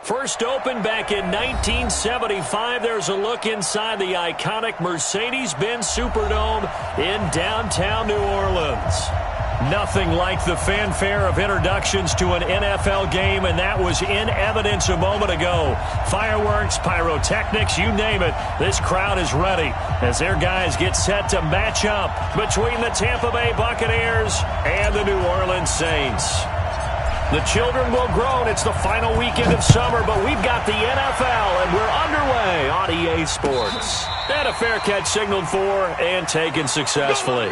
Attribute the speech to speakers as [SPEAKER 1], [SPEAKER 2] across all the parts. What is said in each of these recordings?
[SPEAKER 1] First opened back in 1975. There's a look inside the iconic Mercedes-Benz Superdome in downtown New Orleans. Nothing like the fanfare of introductions to an NFL game, and that was in evidence a moment ago. Fireworks, pyrotechnics, you name it. This crowd is ready as their guys get set to match up between the Tampa Bay Buccaneers and the New Orleans Saints. The children will groan. It's the final weekend of summer, but we've got the NFL, and we're underway on EA Sports. And a fair catch signaled for and taken successfully.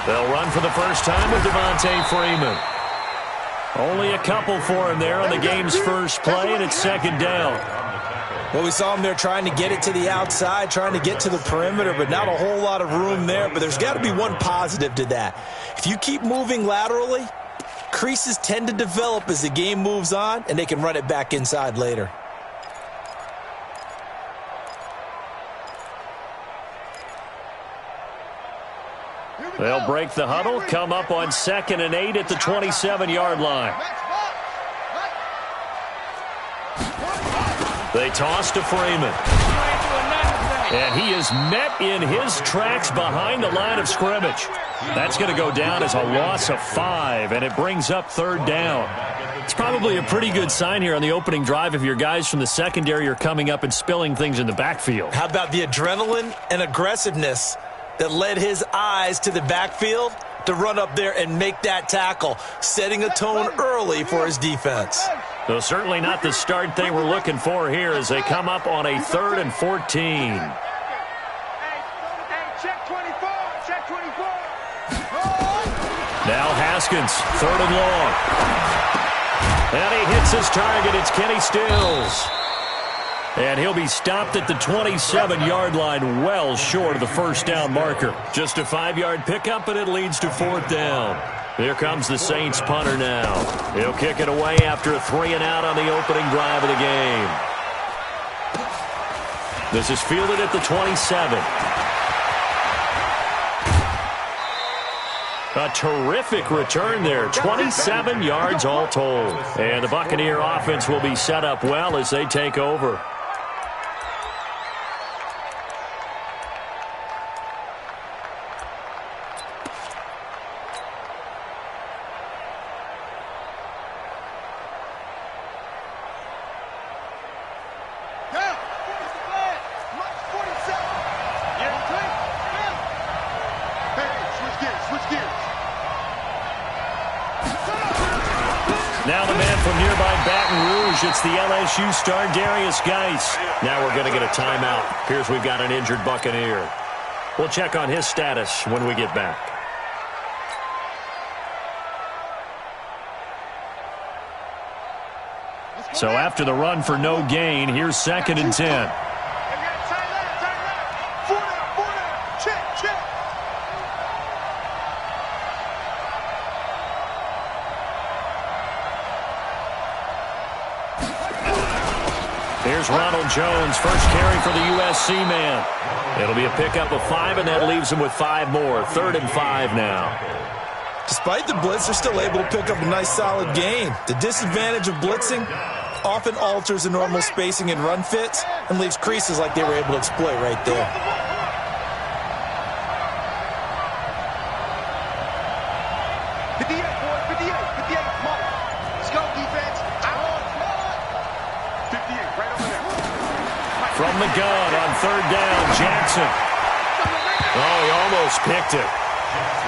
[SPEAKER 2] They'll run for the first time with Devontae Freeman. Only a couple for him there on the game's first play, and it's second down.
[SPEAKER 3] Well, we saw him there trying to get it to the outside, trying to get to the perimeter, but not a whole lot of room there. But there's got to be one positive to that. If you keep moving laterally, creases tend to develop as the game moves on, and they can run it back inside later.
[SPEAKER 2] They'll break the huddle, come up on 2nd and 8 at the 27-yard line. They toss to Freeman. And he is met in his tracks behind the line of scrimmage. That's going to go down as a loss of 5, and it brings up 3rd down.
[SPEAKER 1] It's probably a pretty good sign here on the opening drive if your guys from the secondary are coming up and spilling things in the backfield.
[SPEAKER 3] How about the adrenaline and aggressiveness that led his eyes to the backfield to run up there and make that tackle, setting a tone early for his defense.
[SPEAKER 2] So certainly not the start they were looking for here as they come up on a 3rd and 14.
[SPEAKER 1] Now Haskins, 3rd and long. And he hits his target. It's Kenny Stills. And he'll be stopped at the 27-yard line, well short of the first down marker. Just a 5-yard pickup, and it leads to 4th down. Here comes the Saints punter now. He'll kick it away after a 3-and-out on the opening drive of the game. This is fielded at the 27. A terrific return there. 27 yards all told. And the Buccaneer offense will be set up well as they take over.
[SPEAKER 2] Now the man from nearby Baton Rouge, it's the LSU star Darius Geis. Now we're going to get a timeout. Appears we've got an injured Buccaneer. We'll check on his status when we get back. So after the run for no gain, here's 2nd and 10. Here's Ronald Jones, first carry for the USC man. It'll be a pickup of 5, and that leaves him with 5 more. 3rd and 5 now.
[SPEAKER 3] Despite the blitz, they're still able to pick up a nice solid gain. The disadvantage of blitzing often alters the normal spacing and run fits and leaves creases like they were able to exploit right there.
[SPEAKER 2] From the gun on 3rd down, Jackson. Oh, he almost picked it.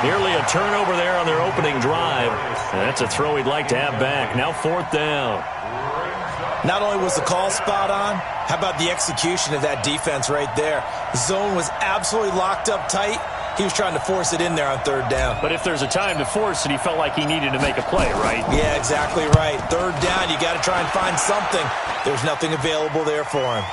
[SPEAKER 2] Nearly a turnover there on their opening drive. And that's a throw he'd like to have back. Now 4th down.
[SPEAKER 3] Not only was the call spot on, how about the execution of that defense right there? The zone was absolutely locked up tight, He was trying to force it in there on third down.
[SPEAKER 1] But if there's a time to force it, he felt like he needed to make a play, right?
[SPEAKER 3] Yeah, exactly right. Third down, you got to try and find something. There's nothing available there for him.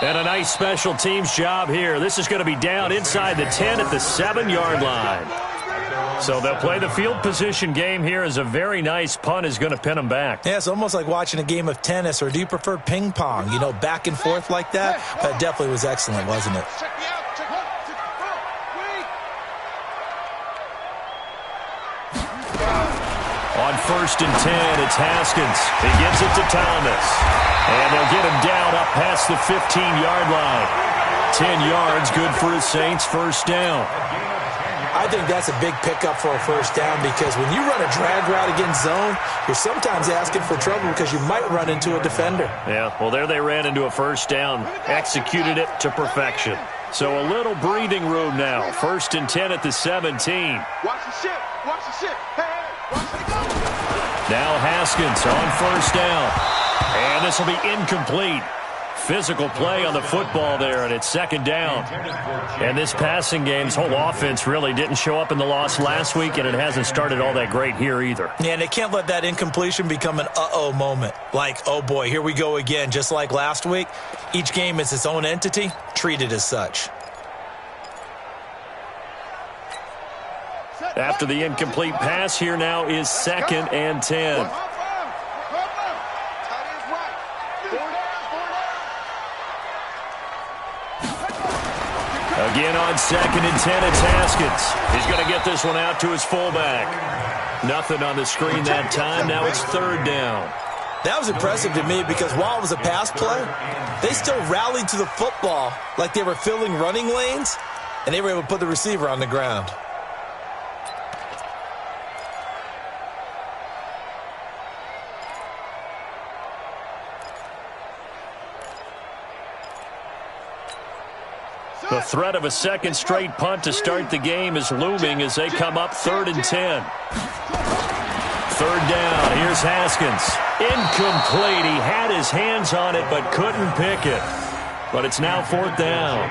[SPEAKER 1] And a nice special teams job here. This is going to be down inside the 10 at the 7-yard line. So they'll play the field position game here as a very nice punt is going to pin them back.
[SPEAKER 3] Yeah, it's almost like watching a game of tennis, or do you prefer ping pong? You know, back and forth like that? That definitely was excellent, wasn't it?
[SPEAKER 1] On 1st and 10, it's Haskins. He gives it to Thomas. And they'll get him down up past the 15-yard line. 10 yards, good for the Saints, first down.
[SPEAKER 3] I think that's a big pickup for a first down, because when you run a drag route against zone, you're sometimes asking for trouble because you might run into a defender.
[SPEAKER 1] Yeah, well, there they ran into a first down. Executed it to perfection. So a little breathing room now. 1st and 10 at the 17.
[SPEAKER 4] Watch the ship. Watch the ship. Hey, watch it go.
[SPEAKER 1] Now Haskins on 1st down. And this will be incomplete. Physical play on the football there, and it's 2nd down. And this passing game's whole offense really didn't show up in the loss last week, and it hasn't started all that great here either.
[SPEAKER 3] Yeah, and they can't let that incompletion become an uh-oh moment. Like, oh boy, here we go again, just like last week. Each game is its own entity, treated as such.
[SPEAKER 1] After the incomplete pass, here now is 2nd and 10. Again on 2nd and 10, it's Haskins. He's going to get this one out to his fullback. Nothing on the screen that time. Now it's 3rd down.
[SPEAKER 3] That was impressive to me, because while it was a pass play, they still rallied to the football like they were filling running lanes, and they were able to put the receiver on the ground.
[SPEAKER 1] The threat of a second straight punt to start the game is looming as they come up 3rd and 10. 3rd down. Here's Haskins. Incomplete. He had his hands on it but couldn't pick it. But it's now 4th down.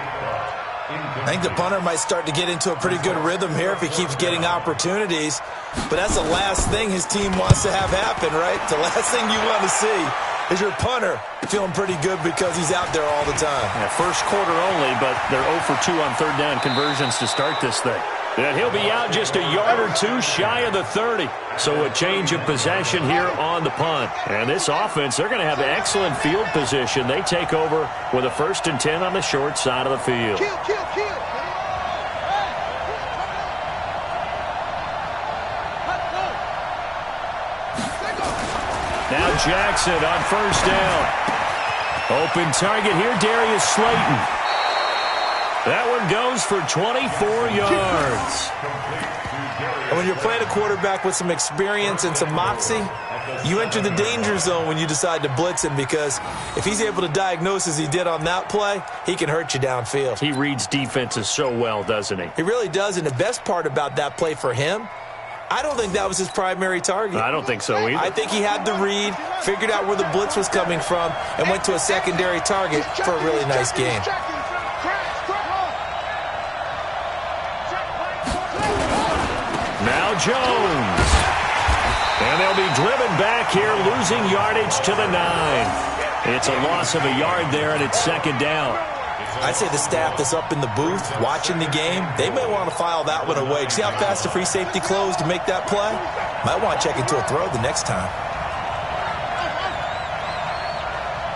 [SPEAKER 3] I think the punter might start to get into a pretty good rhythm here if he keeps getting opportunities. But that's the last thing his team wants to have happen, right? The last thing you want to see is your punter feeling pretty good because he's out there all the time.
[SPEAKER 1] Yeah, first quarter only, but they're 0 for 2 on 3rd down conversions to start this thing. And he'll be out just a yard or two shy of the 30. So a change of possession here on the punt. And this offense, they're going to have excellent field position. They take over with a 1st and 10 on the short side of the field.
[SPEAKER 4] Kill, kill, kill.
[SPEAKER 1] Now Jackson on 1st down. Open target here, Darius Slayton. That one goes for 24 yards.
[SPEAKER 3] And when you're playing a quarterback with some experience and some moxie, you enter the danger zone when you decide to blitz him, because if he's able to diagnose as he did on that play, he can hurt you downfield.
[SPEAKER 1] He reads defenses so well, doesn't he?
[SPEAKER 3] He really does, and the best part about that play for him, I don't think that was his primary target.
[SPEAKER 1] I don't think so either.
[SPEAKER 3] I think he had the read, figured out where the blitz was coming from, and went to a secondary target for a really nice game.
[SPEAKER 1] Now Jones. And they'll be driven back here, losing yardage to the 9. It's a loss of a yard there, and it's 2nd down.
[SPEAKER 3] I'd say the staff that's up in the booth watching the game, they may want to file that one away. See how fast the free safety closed to make that play? Might want to check into a throw the next time.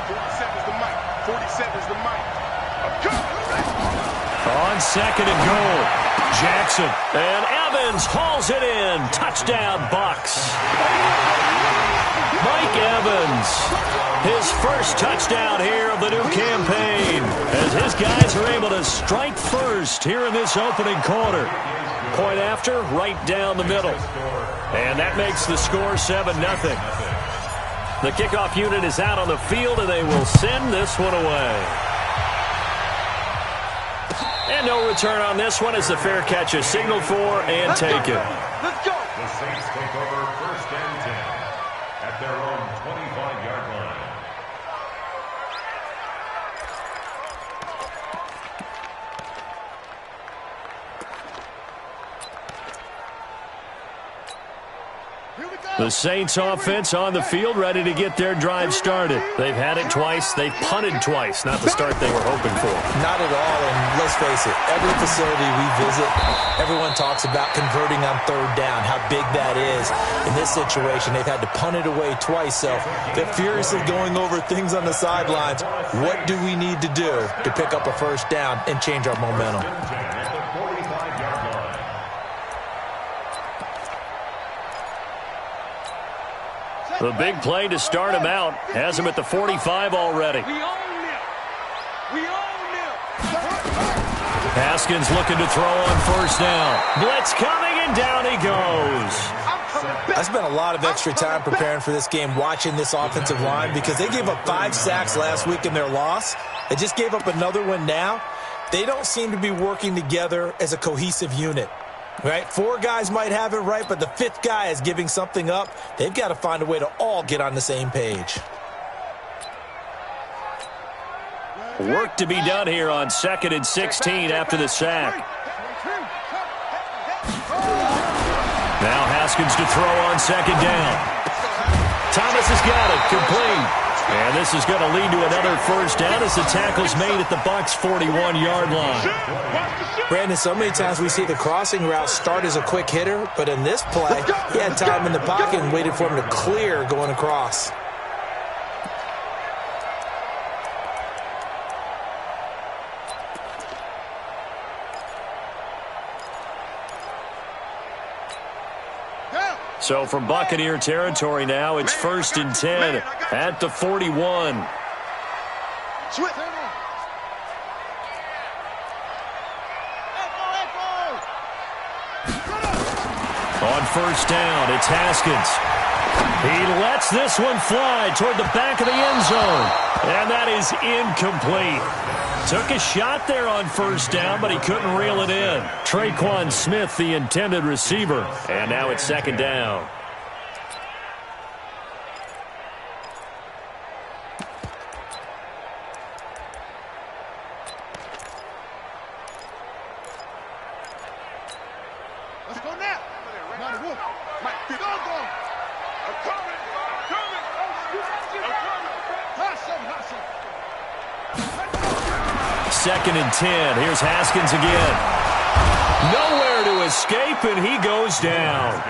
[SPEAKER 4] 47's the mic. 47's the mic.
[SPEAKER 1] On 2nd and goal, Jackson. And Evans hauls it in. Touchdown, Bucs. Mike Evans, his first touchdown here of the new campaign, as his guys are able to strike first here in this opening quarter. Point after, right down the middle. And that makes the score 7-0. The kickoff unit is out on the field, and they will send this one away. And no return on this one as the fair catch is signaled for and taken.
[SPEAKER 4] Let's go.
[SPEAKER 5] The Saints take over 1st and 10 at their own 25-yard line.
[SPEAKER 1] The Saints offense on the field, ready to get their drive started. They've had it twice. They've punted twice. Not the start they were hoping for.
[SPEAKER 3] Not at all, and let's face it, every facility we visit, everyone talks about converting on third down, how big that is. In this situation, they've had to punt it away twice, so they're furiously going over things on the sidelines. What do we need to do to pick up a first down and change our momentum?
[SPEAKER 1] The big play to start him out has him at the 45 already. Haskins looking to throw on first down. Blitz coming, and down he goes.
[SPEAKER 3] I spent a lot of extra time preparing for this game, watching this offensive line, because they gave up 5 sacks last week in their loss. They just gave up another one now. They don't seem to be working together as a cohesive unit. Right? 4 guys might have it right, but the 5th guy is giving something up. They've got to find a way to all get on the same page.
[SPEAKER 1] Work to be done here on 2nd and 16 after the sack. Now Haskins to throw on 2nd down. Thomas has got it, complete. And this is going to lead to another first down as the tackle's made at the Bucs' 41-yard line.
[SPEAKER 3] Brandon, so many times we see the crossing route start as a quick hitter, but in this play, he had time in the pocket and waited for him to clear going across.
[SPEAKER 1] So from Buccaneer territory now, it's 1st and 10 at the 41. On first down, it's Haskins. He lets this one fly toward the back of the end zone. And that is incomplete. Took a shot there on first down, but he couldn't reel it in. Traquan Smith, the intended receiver. And now it's 2nd down.
[SPEAKER 4] Let's go now. Mike, go. I'm coming.
[SPEAKER 1] Second and 10. Here's Haskins again. Nowhere to escape, and he goes down.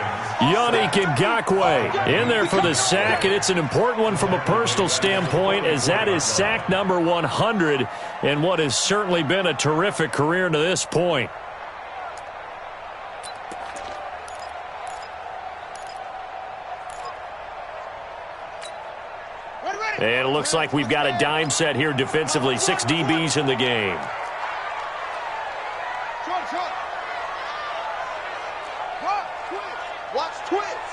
[SPEAKER 1] Yannick Ngakoue in there for the sack, and it's an important one from a personal standpoint, as that is sack number 100 in what has certainly been a terrific career to this point. And it looks like we've got a dime set here defensively. 6 DBs in the game.
[SPEAKER 4] Watch twins.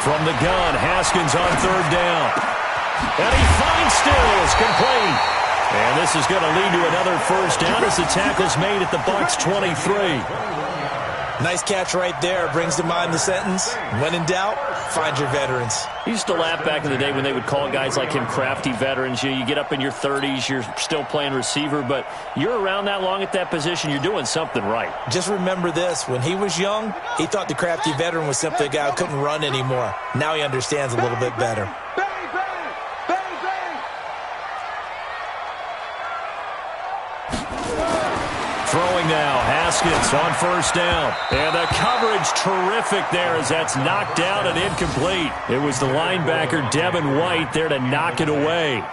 [SPEAKER 1] From the gun, Haskins on 3rd down. And he finds Stills, complete. And this is going to lead to another first down as the tackle's made at the Bucs' 23.
[SPEAKER 3] Nice catch right there. Brings to mind the sentence, when in doubt, find your veterans.
[SPEAKER 1] I used to laugh back in the day when they would call guys like him crafty veterans. You get up in your 30s, you're still playing receiver, but you're around that long at that position, you're doing something right.
[SPEAKER 3] Just remember this. When he was young, he thought the crafty veteran was simply a guy who couldn't run anymore. Now he understands a little bit better.
[SPEAKER 1] Throwing now, Haskins on first down. And the coverage terrific there as that's knocked down and incomplete. It was the linebacker, Devin White, there to knock it away.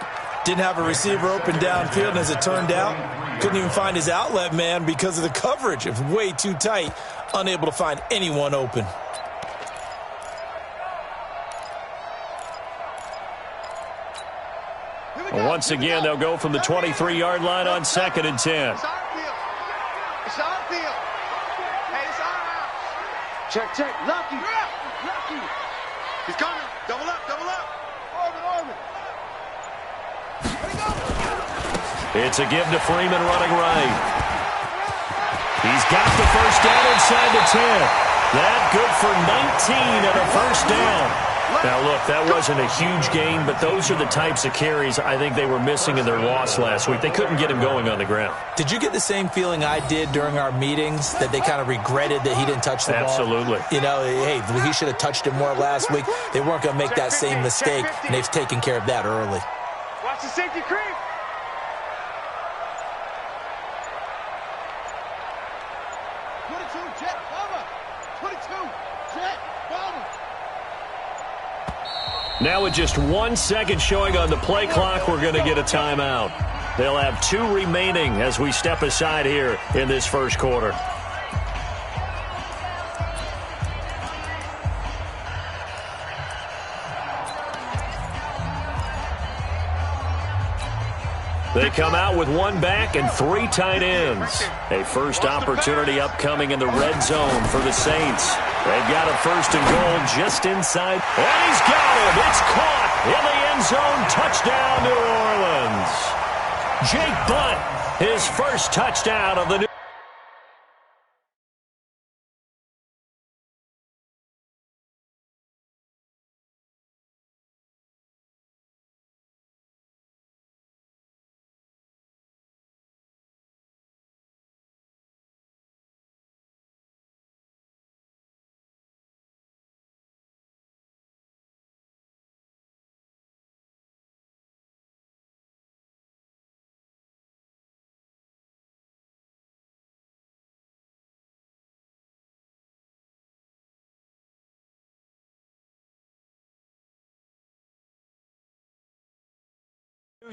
[SPEAKER 3] Didn't have a receiver open downfield, and as it turned out, couldn't even find his outlet man because of the coverage. It was way too tight, unable to find anyone open.
[SPEAKER 1] Once again, they'll go from the 23-yard line on 2nd and 10.
[SPEAKER 4] It's our field. Hey, it's our house. Check. Lucky. He's coming. Double up. Orbit.
[SPEAKER 1] It's a give to Freeman running right. He's got the first down inside the 10. That good for 19 and a first down. Now, look, that wasn't a huge gain, but those are the types of carries I think they were missing in their loss last week. They couldn't get him going on the ground.
[SPEAKER 3] Did you get the same feeling I did during our meetings, that they kind of regretted that he didn't touch the ball?
[SPEAKER 1] Absolutely.
[SPEAKER 3] You know, hey, he should have touched it more last week. They weren't going to make that same mistake, and they've taken care of that early.
[SPEAKER 4] Watch the safety creep.
[SPEAKER 1] Now with just 1 second showing on the play clock, we're going to get a timeout. They'll have 2 remaining as we step aside here in this first quarter. They come out with 1 back and 3 tight ends. A first opportunity upcoming in the red zone for the Saints. They've got a first and goal just inside. And he's got him. It's caught in the end zone. Touchdown, New Orleans. Jake Butt, his first touchdown of the new.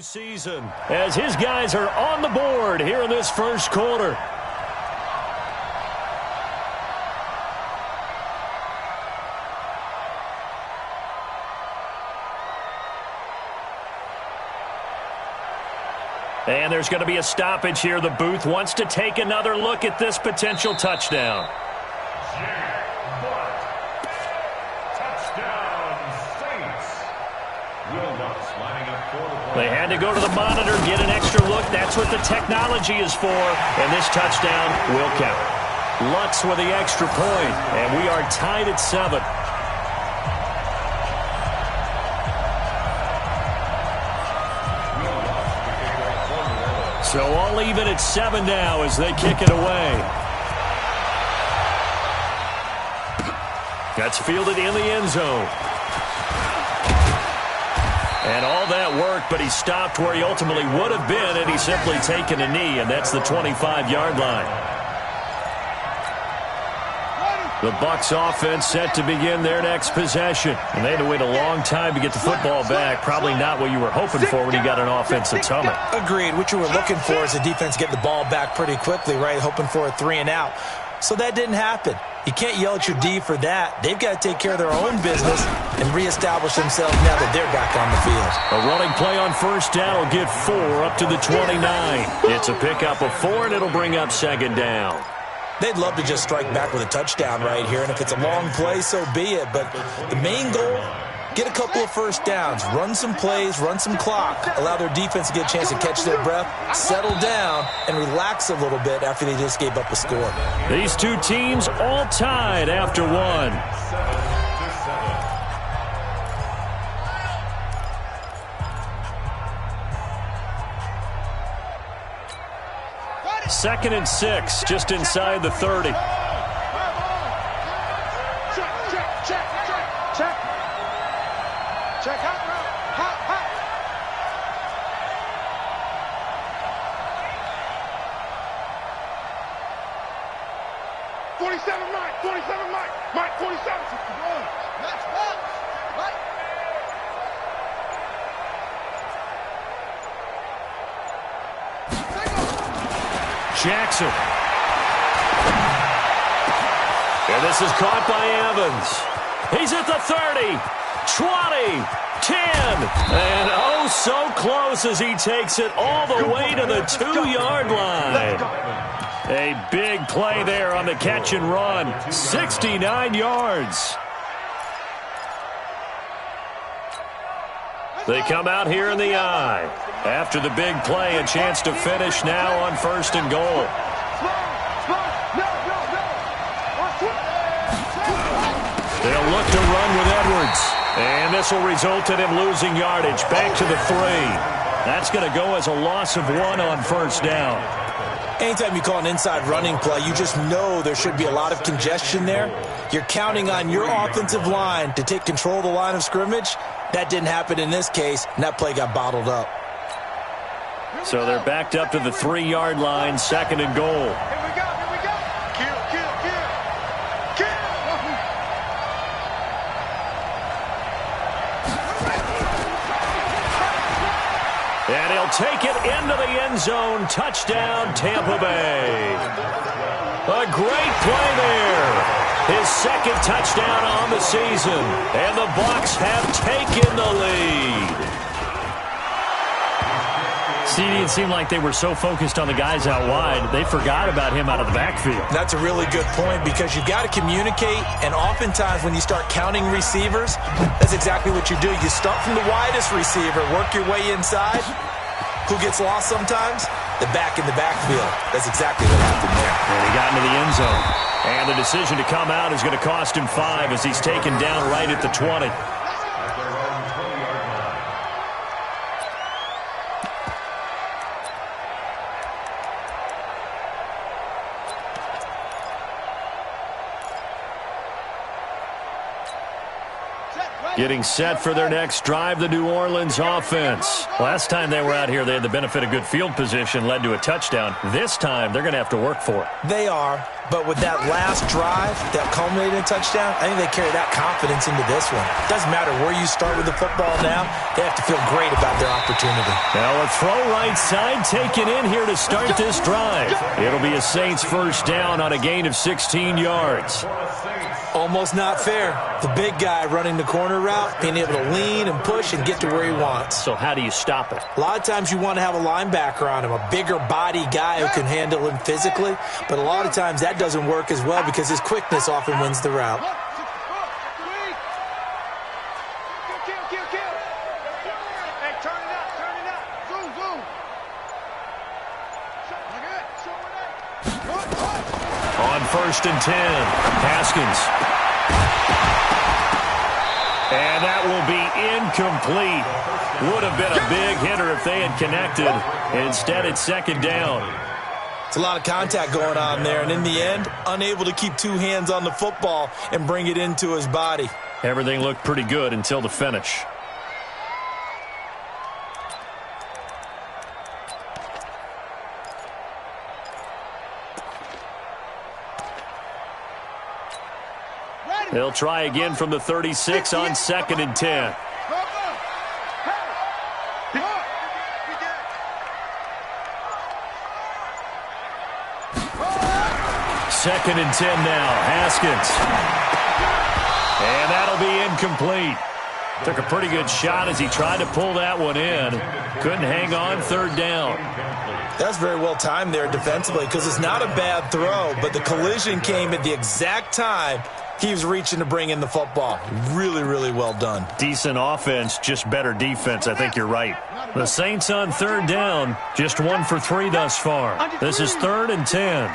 [SPEAKER 1] Season as his guys are on the board here in this first quarter. And there's going to be a stoppage here. The booth wants to take another look at this potential touchdown. They had to go to the monitor, get an extra look. That's what the technology is for. And this touchdown will count. Lutz with the extra point. And we are tied at 7. So all even at 7 now as they kick it away. That's fielded in the end zone. And all that work, but he stopped where he ultimately would have been had he simply taken a knee, and that's the 25-yard line. The Bucs offense set to begin their next possession. And they had to wait a long time to get the football back. Probably not what you were hoping for when you got an offense that's humming.
[SPEAKER 3] Agreed. What you were looking for is the defense get the ball back pretty quickly, right? Hoping for a 3 and out. So that didn't happen. You can't yell at your D for that. They've got to take care of their own business and reestablish themselves now that they're back on the field.
[SPEAKER 1] A running play on first down will get 4 up to the 29. It's a pickup of 4, and it'll bring up second down.
[SPEAKER 3] They'd love to just strike back with a touchdown right here, and if it's a long play, so be it. But the main goal, get a couple of first downs, run some plays, run some clock, allow their defense to get a chance to catch their breath, settle down, and relax a little bit after they just gave up a score.
[SPEAKER 1] These two teams all tied after 1. Second and 6, just inside the 30.
[SPEAKER 4] Check. 47, Mike. 47, Mike. Mike, 47. That's right.
[SPEAKER 1] Jackson. And this is caught by Evans. He's at the 30, 20, 10, and oh, so close as he takes it all the way to the 2-yard line. A big play there on the catch and run. 69 yards. They come out here in the eye. After the big play, a chance to finish now on first and goal. They'll look to run with Edwards. And this will result in him losing yardage. Back to the 3. That's going to go as a loss of 1 on first down.
[SPEAKER 3] Anytime you call an inside running play, you just know there should be a lot of congestion there. You're counting on your offensive line to take control of the line of scrimmage. That didn't happen in this case, and that play got bottled up.
[SPEAKER 1] So they're backed up to the 3-yard line, 2nd and goal.
[SPEAKER 4] Here we go, here we go. Kill, kill, kill. Kill.
[SPEAKER 1] And he'll take it into the end zone. Touchdown, Tampa Bay. A great play there. His 2nd touchdown on the season. And the Bucs have taken the lead. CD, it seemed like they were so focused on the guys out wide, they forgot about him out of the backfield.
[SPEAKER 3] That's a really good point because you've got to communicate, and oftentimes when you start counting receivers, that's exactly what you do. You start from the widest receiver, work your way inside. Who gets lost sometimes? The back in the backfield. That's exactly what happened there.
[SPEAKER 1] And he got into the end zone. And the decision to come out is going to cost him 5 as he's taken down right at the 20. Getting set for their next drive, the New Orleans offense. Last time they were out here, they had the benefit of good field position, led to a touchdown. This time, they're going to have to work for it.
[SPEAKER 3] They are, but with that last drive that culminated in a touchdown, I think they carry that confidence into this one. Doesn't matter where you start with the football now, they have to feel great about their opportunity.
[SPEAKER 1] Now a throw right side taken in here to start this drive. It'll be a Saints first down on a gain of 16 yards.
[SPEAKER 3] Almost not fair. The big guy running the corner route, being able to lean and push and get to where he wants.
[SPEAKER 1] So how do you stop it?
[SPEAKER 3] A lot of times you want to have a linebacker on him, a bigger body guy who can handle him physically, but a lot of times that doesn't work as well because his quickness often wins the route.
[SPEAKER 1] On 1st and 10, Haskins. And that will be incomplete. Would have been a big hitter if they had connected. Instead, it's 2nd down.
[SPEAKER 3] It's a lot of contact going on there, and in the end, unable to keep 2 hands on the football and bring it into his body.
[SPEAKER 1] Everything looked pretty good until the finish. They'll try again from the 36 on 2nd and 10. Second and 10 now. Haskins. And that'll be incomplete. Took a pretty good shot as he tried to pull that one in. Couldn't hang on, 3rd down.
[SPEAKER 3] That's very well timed there defensively because it's not a bad throw, but the collision came at the exact time he was reaching to bring in the football. Really, really well done.
[SPEAKER 1] Decent offense, just better defense. I think you're right. The Saints on 3rd down, just 1 for 3 thus far. This is 3rd and 10.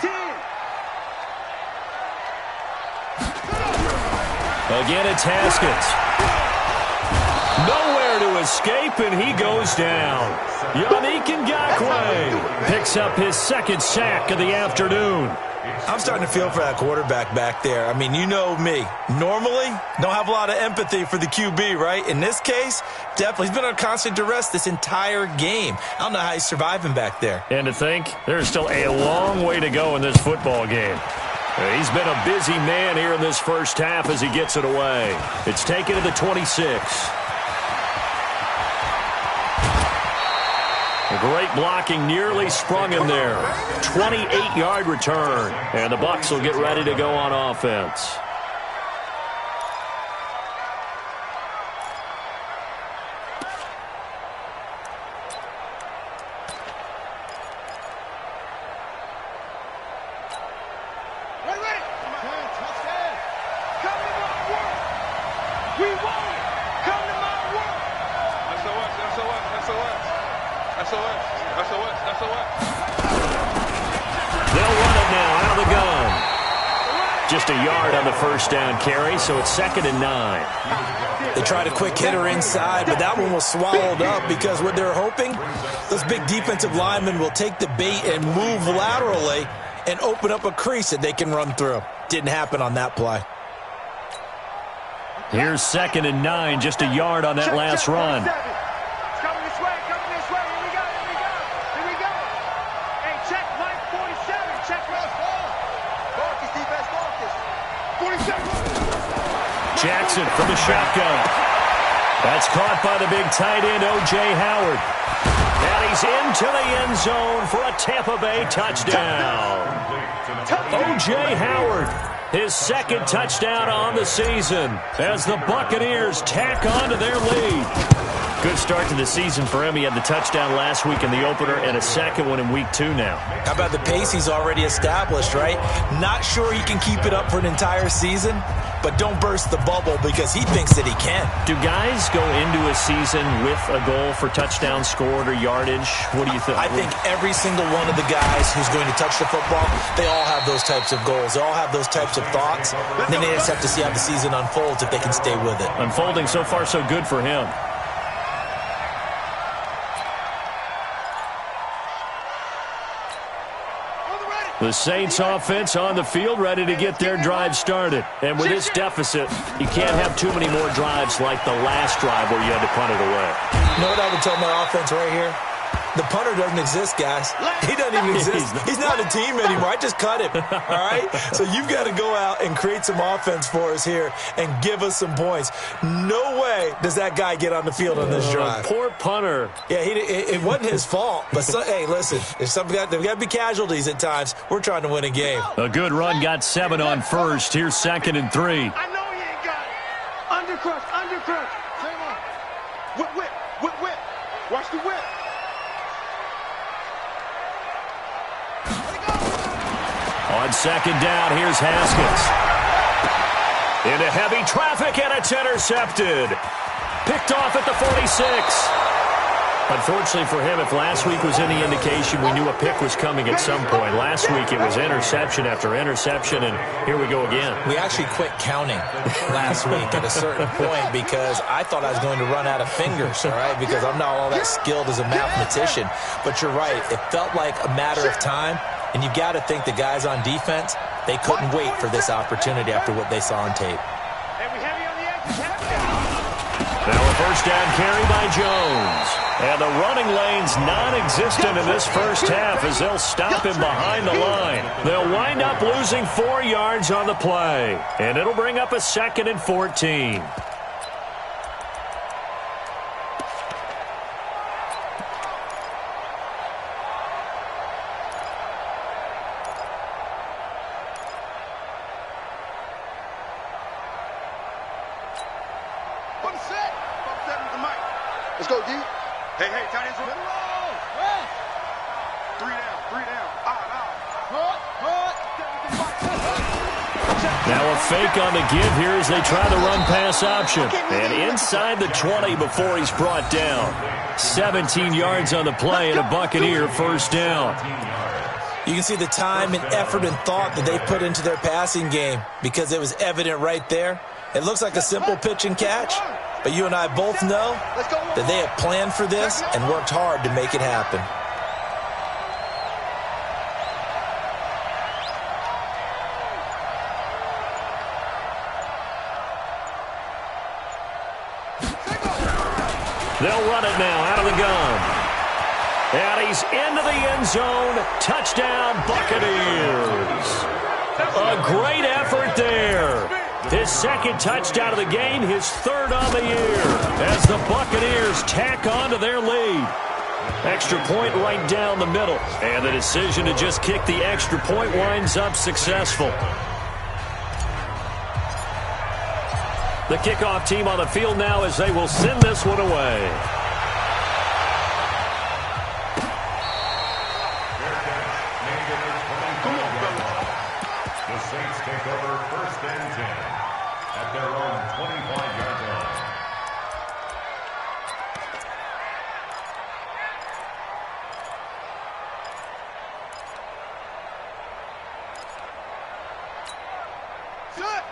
[SPEAKER 1] Again, it's Haskins. Nowhere to escape, and he goes down. Yannick Ngakoue picks up his 2nd sack of the afternoon.
[SPEAKER 3] I'm starting to feel for that quarterback back there. I mean, you know me. Normally, don't have a lot of empathy for the QB, right? In this case, definitely. He's been on constant duress this entire game. I don't know how he's surviving back there.
[SPEAKER 1] And to think, there's still a long way to go in this football game. He's been a busy man here in this first half as he gets it away. It's taken to the 26. A great blocking, nearly sprung him there. 28-yard return. And the Bucs will get ready to go on offense. Just a yard on the first down carry, so it's 2nd and 9.
[SPEAKER 3] They tried a quick hitter inside, but that one was swallowed up because what they're hoping, those big defensive linemen will take the bait and move laterally and open up a crease that they can run through. Didn't happen on that play.
[SPEAKER 1] Here's 2nd and 9, just a yard on that last run.
[SPEAKER 4] It's coming this way, Here we go. Hey, check Mike 47. Check Mike. Focus, defense, focus. 47.
[SPEAKER 1] Jackson from the shotgun. That's caught by the big tight end, O.J. Howard. And he's into the end zone for a Tampa Bay touchdown. O.J. Howard, his 2nd touchdown on the season as the Buccaneers tack on to their lead. Good start to the season for him. He had the touchdown last week in the opener and a 2nd one in week 2 now.
[SPEAKER 3] How about the pace he's already established, right? Not sure he can keep it up for an entire season, but don't burst the bubble because he thinks that he can.
[SPEAKER 1] Do guys go into a season with a goal for touchdowns scored or yardage? What do you think?
[SPEAKER 3] I think every single one of the guys who's going to touch the football, they all have those types of goals. They all have those types of thoughts. And then they just have to see how the season unfolds if they can stay with it.
[SPEAKER 1] Unfolding so far so good for him. The Saints offense on the field, ready to get their drive started. And with this deficit, you can't have too many more drives like the last drive where you had to punt it away.
[SPEAKER 3] You know what I would tell my offense right here? The punter doesn't exist, guys. He doesn't even exist. He's not a team anymore. I just cut him, all right? So you've got to go out and create some offense for us here and give us some points. No way does that guy get on the field on this drive.
[SPEAKER 1] Poor punter.
[SPEAKER 3] Yeah, it wasn't his fault. But, hey, listen, there's got to be casualties at times. We're trying to win a game.
[SPEAKER 1] A good run got 7 on first. Here's 2nd and 3.
[SPEAKER 4] I know he ain't got it. Undercrush. Same on. Whip. Watch the whip.
[SPEAKER 1] On 2nd down, here's Haskins. Into heavy traffic, and it's intercepted. Picked off at the 46. Unfortunately for him, if last week was any indication, we knew a pick was coming at some point. Last week, it was interception after interception, and here we go again.
[SPEAKER 3] We actually quit counting last week at a certain point because I thought I was going to run out of fingers, all right, because I'm not all that skilled as a mathematician. But you're right. It felt like a matter of time. And you got to think the guys on defense, they couldn't wait for this opportunity after what they saw on tape.
[SPEAKER 1] Now a first down carry by Jones. And the running lane's non-existent in this first half as they'll stop him behind the line. They'll wind up losing 4 yards on the play. And it'll bring up a 2nd and 14.
[SPEAKER 4] Let's go, D. Hey, tight ends. 3 down.
[SPEAKER 1] Now a fake on the give here as they try the run-pass option. And inside the 20 before he's brought down. 17 yards on the play and a Buccaneer first down.
[SPEAKER 3] You can see the time and effort and thought that they put into their passing game because it was evident right there. It looks like a simple pitch and catch, but you and I both know that they have planned for this and worked hard to make it happen.
[SPEAKER 1] They'll run it now out of the gun. And he's into the end zone. Touchdown, Buccaneers. A great effort there. His 2nd touchdown of the game, his 3rd on the year. As the Buccaneers tack on to their lead. Extra point right down the middle. And the decision to just kick the extra point winds up successful. The kickoff team on the field now as they will send this one away.
[SPEAKER 5] The Saints take over 1st and 10 at their own 25-yard line.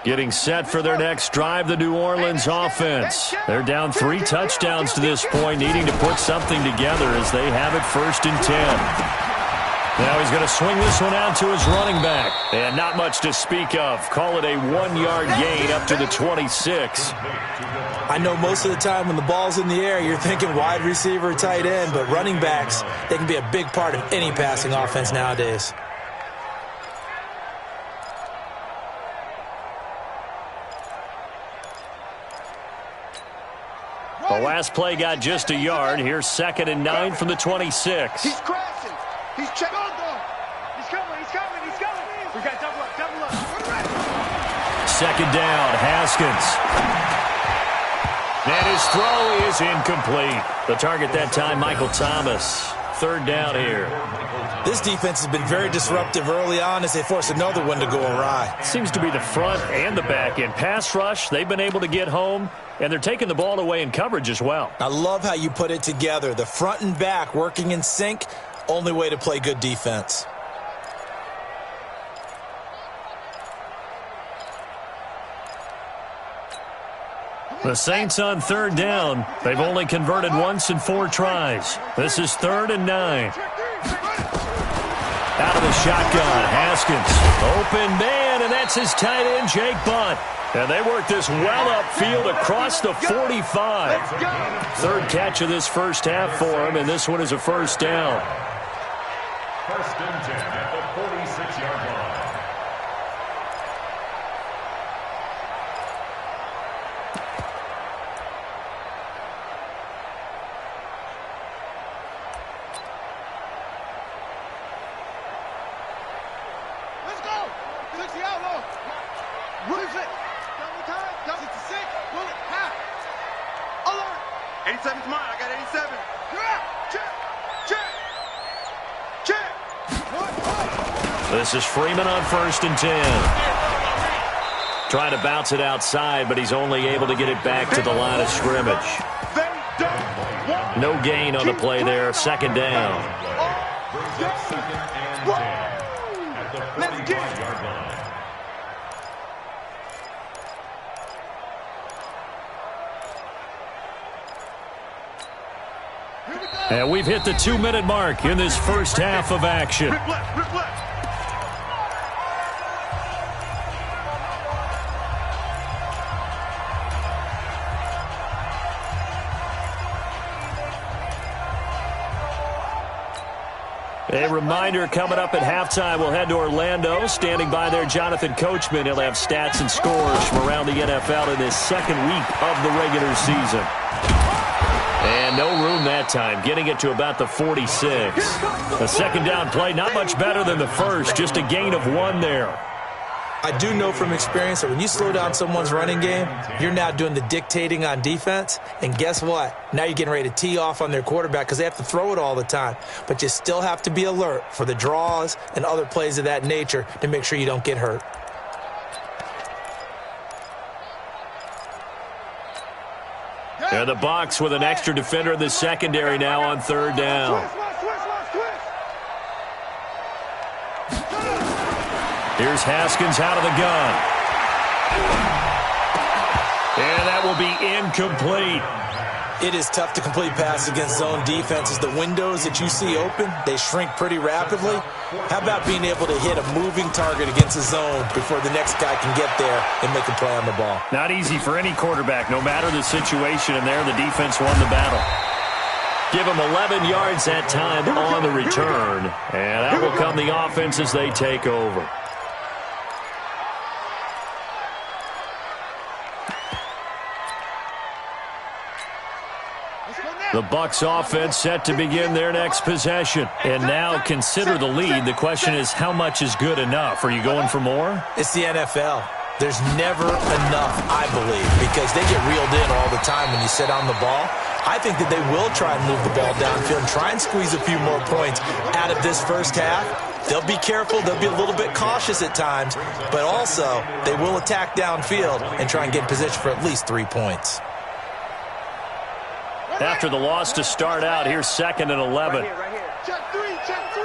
[SPEAKER 1] Getting set for their next drive, the New Orleans offense. They're down 3 touchdowns to this point, needing to put something together as they have it 1st and 10. Now he's going to swing this one out to his running back. And not much to speak of. Call it a 1-yard gain up to the 26.
[SPEAKER 3] I know most of the time when the ball's in the air, you're thinking wide receiver, tight end, but running backs, they can be a big part of any passing offense nowadays.
[SPEAKER 1] The last play got just a yard. Here's 2nd and 9 from the 26.
[SPEAKER 4] He's crashing. He's checking. He's coming. He's coming. He's coming. We got double up. Double up.
[SPEAKER 1] 2nd down, Haskins. And his throw is incomplete. The target that time, Michael Thomas. 3rd down here.
[SPEAKER 3] This defense has been very disruptive early on as they force another one to go awry.
[SPEAKER 1] Seems to be the front and the back end. Pass rush, they've been able to get home, and they're taking the ball away in coverage as well.
[SPEAKER 3] I love how you put it together. The front and back working in sync, only way to play good defense.
[SPEAKER 1] The Saints on 3rd down. They've only converted once in 4 tries. This is 3rd and 9. Out of the shotgun, Haskins. Open man, and that's his tight end, Jake Butt. And they work this well upfield across the 45. 3rd catch of this first half for him, and this one is a 1st down.
[SPEAKER 5] 1st and 10 at the 46-yard line.
[SPEAKER 4] What is it? Double time. Double 66. Bullet. Half. Alert. 87's mine. I got 87. Check.
[SPEAKER 1] This is Freeman on 1st and 10. Trying to bounce it outside, but he's only able to get it back to the line of scrimmage. No gain on the play there. 2nd down.
[SPEAKER 5] Brings up 2nd and 10 at the 45-yard line.
[SPEAKER 1] And we've hit the 2-minute mark in this first half of action.
[SPEAKER 4] Rip left.
[SPEAKER 1] A reminder coming up at halftime, we'll head to Orlando. Standing by there, Jonathan Coachman. He'll have stats and scores from around the NFL in this 2nd week of the regular season. And no room that time, getting it to about the 46. The 2nd down play, not much better than the first, just a gain of 1 there.
[SPEAKER 3] I do know from experience that when you slow down someone's running game, you're now doing the dictating on defense. And guess what? Now you're getting ready to tee off on their quarterback because they have to throw it all the time. But you still have to be alert for the draws and other plays of that nature to make sure you don't get hurt.
[SPEAKER 1] And the Bucs with an extra defender in the secondary now on 3rd down. Here's Haskins out of the gun. And that will be incomplete.
[SPEAKER 3] It is tough to complete passes against zone defenses. The windows that you see open, they shrink pretty rapidly. How about being able to hit a moving target against a zone before the next guy can get there and make a play on the ball?
[SPEAKER 1] Not easy for any quarterback, no matter the situation, and there the defense won the battle. Give them 11 yards that time on the return, and that will come the offense as they take over. The Bucs offense set to begin their next possession. And now consider the lead. The question is, how much is good enough? Are you going for more?
[SPEAKER 3] It's the NFL. There's never enough, I believe, because they get reeled in all the time when you sit on the ball. I think that they will try and move the ball downfield and try and squeeze a few more points out of this first half. They'll be careful. They'll be a little bit cautious at times, but also they will attack downfield and try and get in position for at least 3 points.
[SPEAKER 1] After the loss to start out, here's 2nd and 11.
[SPEAKER 4] Right here. Check 3, check 3.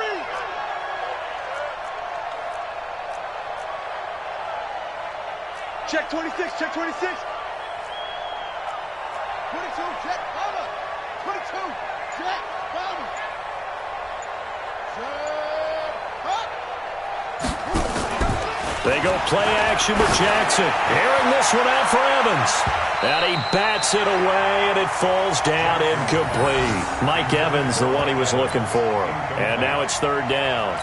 [SPEAKER 4] Check 26, check 26. 22, check, bomber. 22, check, bomber.
[SPEAKER 1] They go play action with Jackson. Airing this one out for Evans. And he bats it away, and it falls down incomplete. Mike Evans, the one he was looking for. And now it's third down.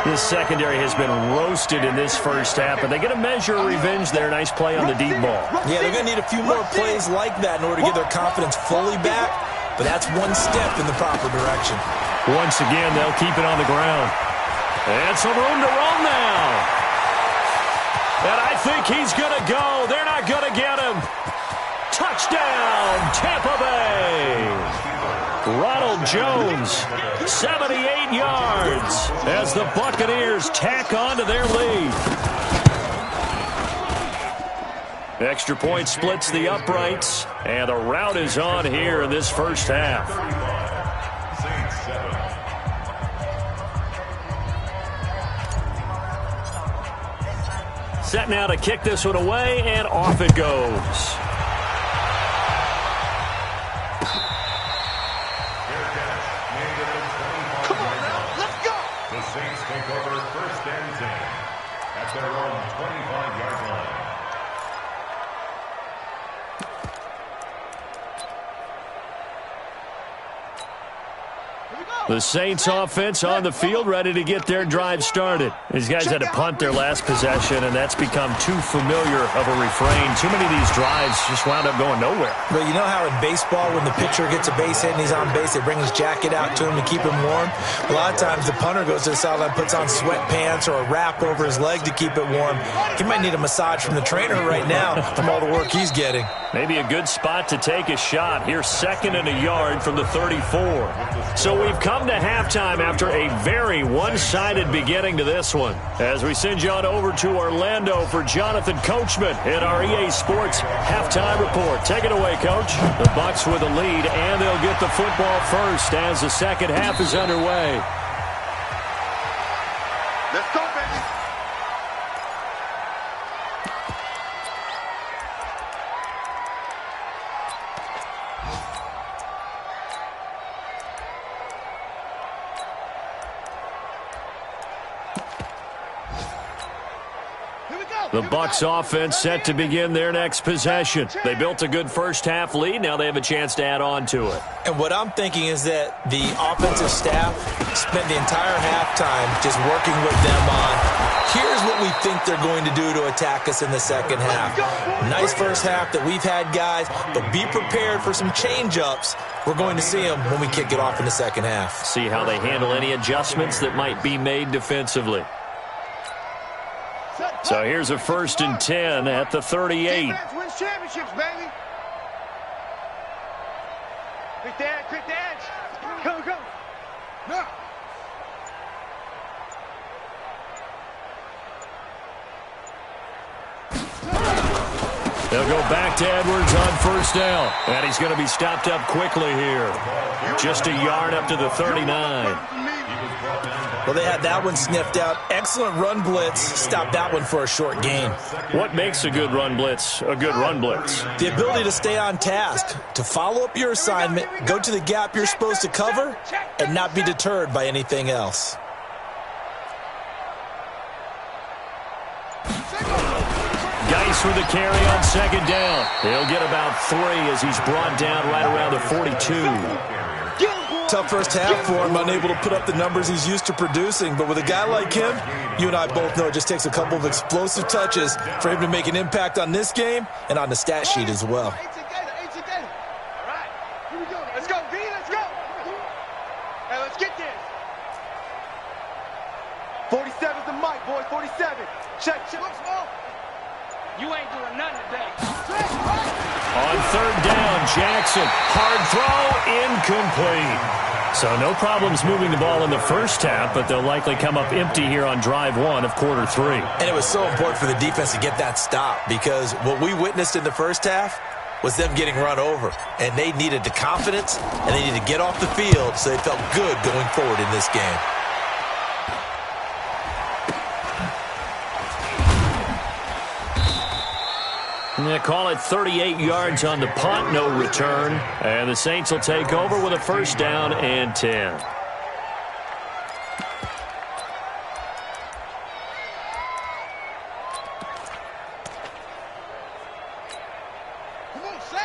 [SPEAKER 1] This secondary has been roasted in this first half, but they get a measure of revenge there. Nice play on the deep ball.
[SPEAKER 3] Yeah, they're going to need a few more plays like that in order to get their confidence fully back, but that's one step in the proper direction.
[SPEAKER 1] Once again, they'll keep it on the ground. And some room to run now. And I think he's going to go. They're not going to get him. Touchdown, Tampa Bay. Ronald Jones, 78 yards, as the Buccaneers tack on to their lead. Extra point splits the uprights, and the rout is on here in this first half. Set now to kick this one away, and off it goes.
[SPEAKER 5] Take over first and 10 at their own 25-yard line.
[SPEAKER 1] The Saints offense on the field, ready to get their drive started. These guys had to punt their last possession, and that's become too familiar of a refrain. Too many of these drives just wound up going nowhere.
[SPEAKER 3] Well, you know how in baseball, when the pitcher gets a base hit and he's on base, they bring his jacket out to him to keep him warm? A lot of times the punter goes to the sideline, puts on sweatpants or a wrap over his leg to keep it warm. He might need a massage from the trainer right now from all the work he's getting.
[SPEAKER 1] Maybe a good spot to take a shot. Here's 2nd and a yard from the 34. So we've come to halftime after a very one-sided beginning to this one. As we send you on over to Orlando for Jonathan Coachman in our EA Sports halftime report. Take it away, Coach. The Bucs with the lead, and they'll get the football first as the second half is underway.
[SPEAKER 4] Let's go, baby.
[SPEAKER 1] The Bucs offense set to begin their next possession. They built a good first half lead. Now they have a chance to add on to it.
[SPEAKER 3] And what I'm thinking is that the offensive staff spent the entire halftime just working with them on, here's what we think they're going to do to attack us in the second half. Nice first half that we've had, guys, but be prepared for some change-ups. We're going to see them when we kick it off in the second half.
[SPEAKER 1] See how they handle any adjustments that might be made defensively. So here's a 1st and 10 at the 38.
[SPEAKER 4] Defense wins championships, baby. Quick the edge, quick the edge. Go, go. No.
[SPEAKER 1] They'll go back to Edwards on 1st down. And he's going to be stopped up quickly here. Just a yard up to the 39.
[SPEAKER 3] Well, they had that one sniffed out. Excellent run blitz. Stopped that one for a short gain.
[SPEAKER 1] What makes a good run blitz a good run blitz?
[SPEAKER 3] The ability to stay on task, to follow up your assignment, go to the gap you're supposed to cover, and not be deterred by anything else.
[SPEAKER 1] Geis with the carry on 2nd down. He'll get about 3 as he's brought down right around the 42.
[SPEAKER 3] Tough first half for him, unable to put up the numbers he's used to producing. But with a guy like him, you and I both know it just takes a couple of explosive touches for him to make an impact on this game and on the stat sheet as well.
[SPEAKER 4] All right, here we go. Let's go, V, let's go. Hey, let's get this. 47's the mic, boy, 47. Check. Look small. You ain't doing nothing today.
[SPEAKER 1] On 3rd down, Jackson. Hard throw, incomplete. So no problems moving the ball in the first half, but they'll likely come up empty here on drive 1 of quarter 3.
[SPEAKER 3] And it was so important for the defense to get that stop, because what we witnessed in the first half was them getting run over. And they needed the confidence, and they needed to get off the field so they felt good going forward in this game.
[SPEAKER 1] They call it 38 yards on the punt, no return. And the Saints will take over with a first down and 10.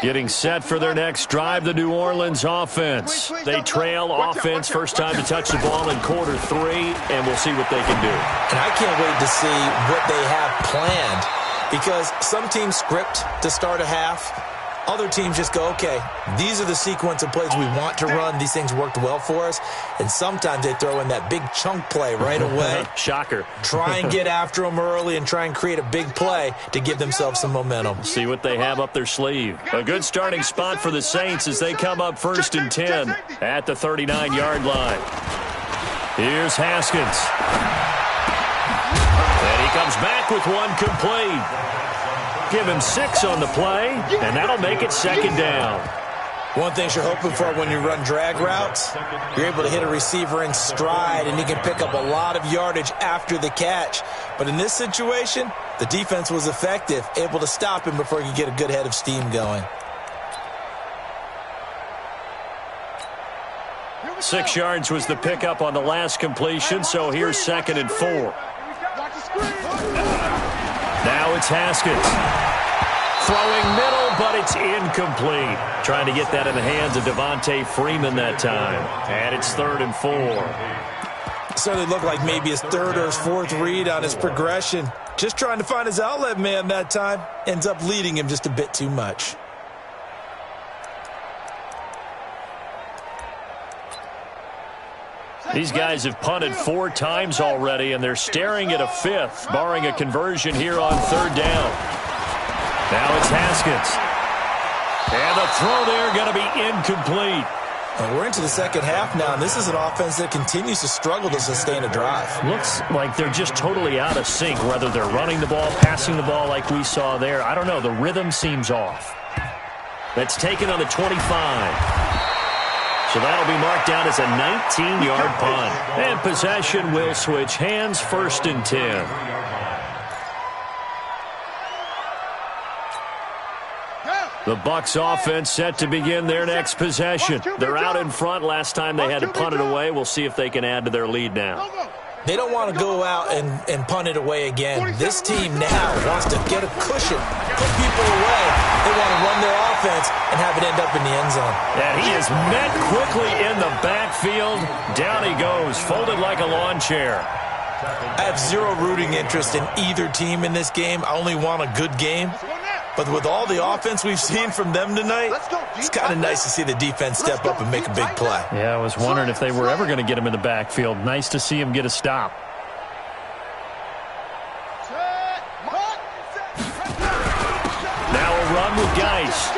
[SPEAKER 1] Getting set for their next drive, the New Orleans offense. They trail offense, first time to touch the ball in quarter 3, and we'll see what they can do.
[SPEAKER 3] And I can't wait to see what they have planned, because some teams script to start a half. Other teams just go, okay, these are the sequence of plays we want to run. These things worked well for us. And sometimes they throw in that big chunk play right away.
[SPEAKER 1] Shocker.
[SPEAKER 3] Try and get after them early and try and create a big play to give themselves some momentum.
[SPEAKER 1] See what they have up their sleeve. A good starting spot for the Saints as they come up first and 10 at the 39-yard line. Here's Haskins. And he comes back with one complete. Give him 6 on the play, and that'll make it second down.
[SPEAKER 3] One thing you're hoping for when you run drag routes, you're able to hit a receiver in stride, and you can pick up a lot of yardage after the catch. But in this situation, the defense was effective, able to stop him before he could get a good head of steam going.
[SPEAKER 1] 6 yards was the pickup on the last completion, so here's second and 4. Now it's Haskins. Throwing middle, but it's incomplete. Trying to get that in the hands of Devontae Freeman that time. And it's third and 4.
[SPEAKER 3] Certainly looked like maybe his third or his fourth read on his progression. Just trying to find his outlet man that time. Ends up leading him just a bit too much.
[SPEAKER 1] These guys have punted 4 times already, and they're staring at a 5th, barring a conversion here on third down. Now it's Haskins. And the throw there going to be incomplete.
[SPEAKER 3] And we're into the second half now, and this is an offense that continues to struggle to sustain a drive.
[SPEAKER 1] Looks like they're just totally out of sync, whether they're running the ball, passing the ball like we saw there. I don't know. The rhythm seems off. That's taken on the 25. So that'll be marked down as a 19-yard punt. And possession will switch hands, first and 10. The Bucs offense set to begin their next possession. They're out in front. Last time they had to punt it away. We'll see if they can add to their lead now.
[SPEAKER 3] They don't want to go out and punt it away again. This team now wants to get a cushion, put people away. They want to run their offense and have it end up in the end zone.
[SPEAKER 1] And he is met quickly in the backfield. Down he goes, folded like a lawn chair.
[SPEAKER 3] I have zero rooting interest in either team in this game. I only want a good game. But with all the offense we've seen from them tonight, it's kind of nice to see the defense step up and make a big play.
[SPEAKER 1] Yeah, I was wondering if they were ever going to get him in the backfield. Nice to see him get a stop. Now a run with Geis.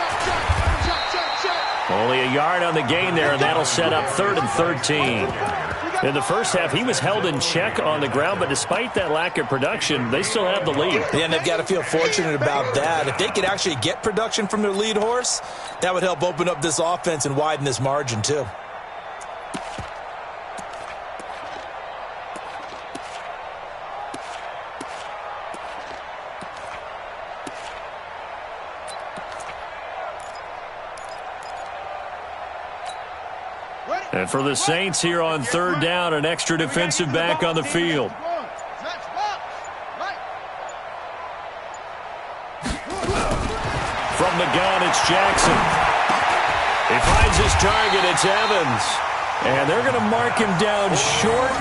[SPEAKER 1] Only a yard on the gain there, and that'll set up 3rd and 13. In the first half, he was held in check on the ground, but despite that lack of production, they still have the lead.
[SPEAKER 3] Yeah, and they've got to feel fortunate about that. If they could actually get production from their lead horse, that would help open up this offense and widen this margin too.
[SPEAKER 1] And for the Saints here on third down, an extra defensive back on the field. From the gun, it's Jackson. He finds his target. It's Evans. And they're going to mark him down short,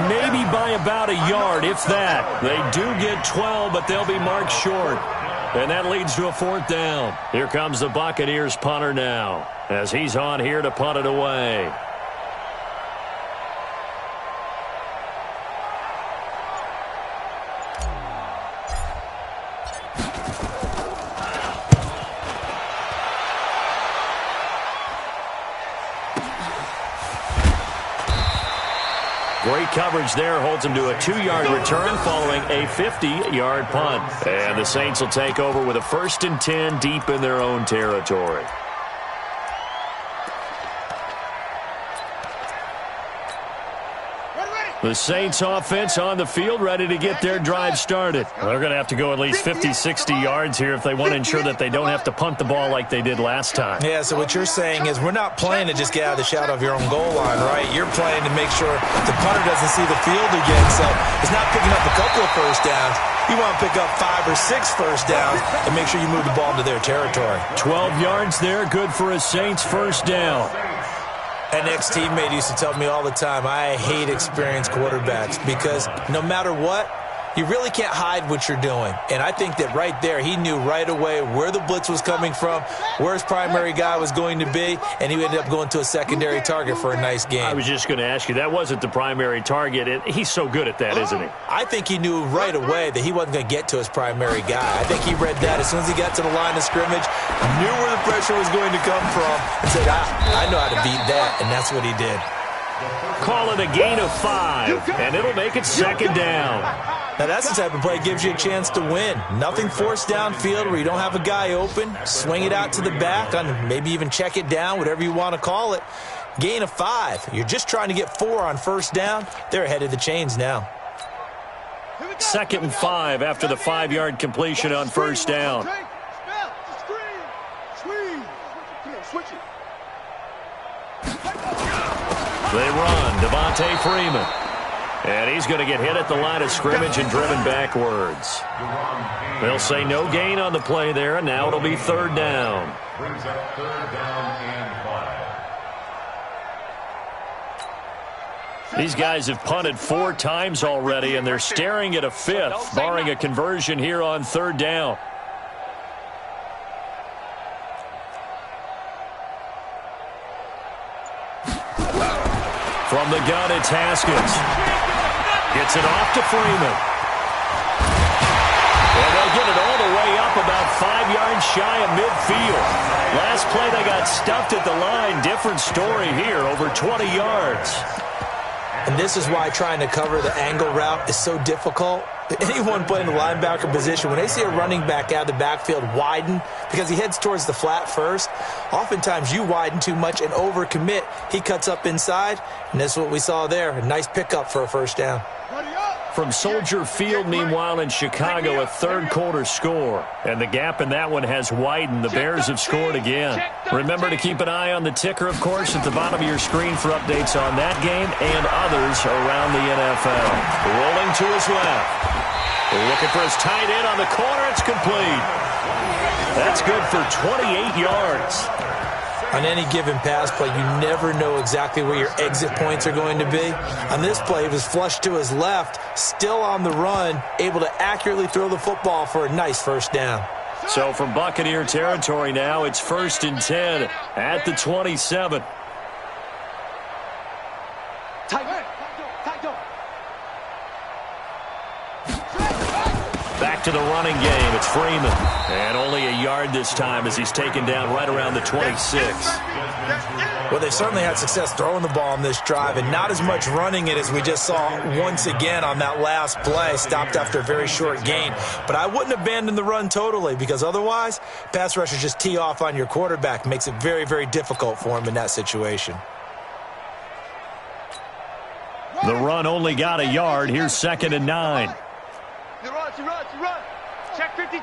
[SPEAKER 1] maybe by about a yard, if that. They do get 12, but they'll be marked short. And that leads to a 4th down. Here comes the Buccaneers punter now, as he's on here to punt it away. Great coverage there, holds him to a 2-yard return following a 50-yard punt. And the Saints will take over with a 1st and 10 deep in their own territory. The Saints offense on the field, ready to get their drive started.
[SPEAKER 2] Well, they're going to have to go at least 50, 60 yards here if they want to ensure that they don't have to punt the ball like they did last time.
[SPEAKER 3] Yeah, so what you're saying is we're not playing to just get out of the shadow of your own goal line, right? You're playing to make sure the punter doesn't see the field again. So it's not picking up a couple of first downs. You want to pick up 5 or 6 first downs and make sure you move the ball into their territory.
[SPEAKER 1] 12 yards there, good for a Saints first down.
[SPEAKER 3] An ex-teammate used to tell me all the time, I hate experienced quarterbacks because no matter what, you really can't hide what you're doing. And I think that right there, he knew right away where the blitz was coming from, where his primary guy was going to be, and he ended up going to a secondary target for a nice game.
[SPEAKER 2] I was just going to ask you, that wasn't the primary target. He's so good at that, isn't he?
[SPEAKER 3] I think he knew right away that he wasn't going to get to his primary guy. I think he read that as soon as he got to the line of scrimmage, knew where the pressure was going to come from, and said, I know how to beat that, and that's what he did.
[SPEAKER 1] Call it a gain of 5, and it'll make it second down.
[SPEAKER 3] Now, that's the type of play that gives you a chance to win. Nothing forced downfield where you don't have a guy open. Swing it out to the back, on maybe even check it down, whatever you want to call it. Gain of 5. You're just trying to get 4 on first down. They're ahead of the chains now.
[SPEAKER 1] 2nd and 5 after the 5-yard completion on first down. They run, Devontae Freeman. And he's going to get hit at the line of scrimmage and driven backwards. They'll say no gain on the play there, and now it'll be 3rd down.
[SPEAKER 5] Brings up 3rd down and 5.
[SPEAKER 1] These guys have punted 4 times already, and they're staring at a 5th, barring a conversion here on 3rd down. From the gun, it's Haskins. Gets it off to Freeman. And they'll get it all the way up about 5 yards shy of midfield. Last play, they got stuffed at the line. Different story here, over 20 yards.
[SPEAKER 3] And this is why trying to cover the angle route is so difficult. Anyone playing the linebacker position, when they see a running back out of the backfield widen because he heads towards the flat first, oftentimes you widen too much and overcommit. He cuts up inside, and that's what we saw there. A nice pickup for a first down.
[SPEAKER 1] From Soldier Field, meanwhile, in Chicago, a third-quarter score. And the gap in that one has widened. The Bears have scored again. Remember to keep an eye on the ticker, of course, at the bottom of your screen for updates on that game and others around the NFL. Rolling to his left. Looking for his tight end on the corner. It's complete. That's good for 28 yards.
[SPEAKER 3] On any given pass play, you never know exactly where your exit points are going to be. On this play, it was flushed to his left, still on the run, able to accurately throw the football for a nice first down.
[SPEAKER 1] So from Buccaneer territory now, it's 1st and 10 at the 27. Back to the running game. It's Freeman. And only a yard this time as he's taken down right around the 26.
[SPEAKER 3] Well, they've certainly had success throwing the ball on this drive and not as much running it as we just saw once again on that last play. Stopped after a very short gain. But I wouldn't abandon the run totally because otherwise, pass rushers just tee off on your quarterback. Makes it very, very difficult for him in that situation.
[SPEAKER 1] The run only got a yard. Here's 2nd and 9.
[SPEAKER 4] Run. Check 52.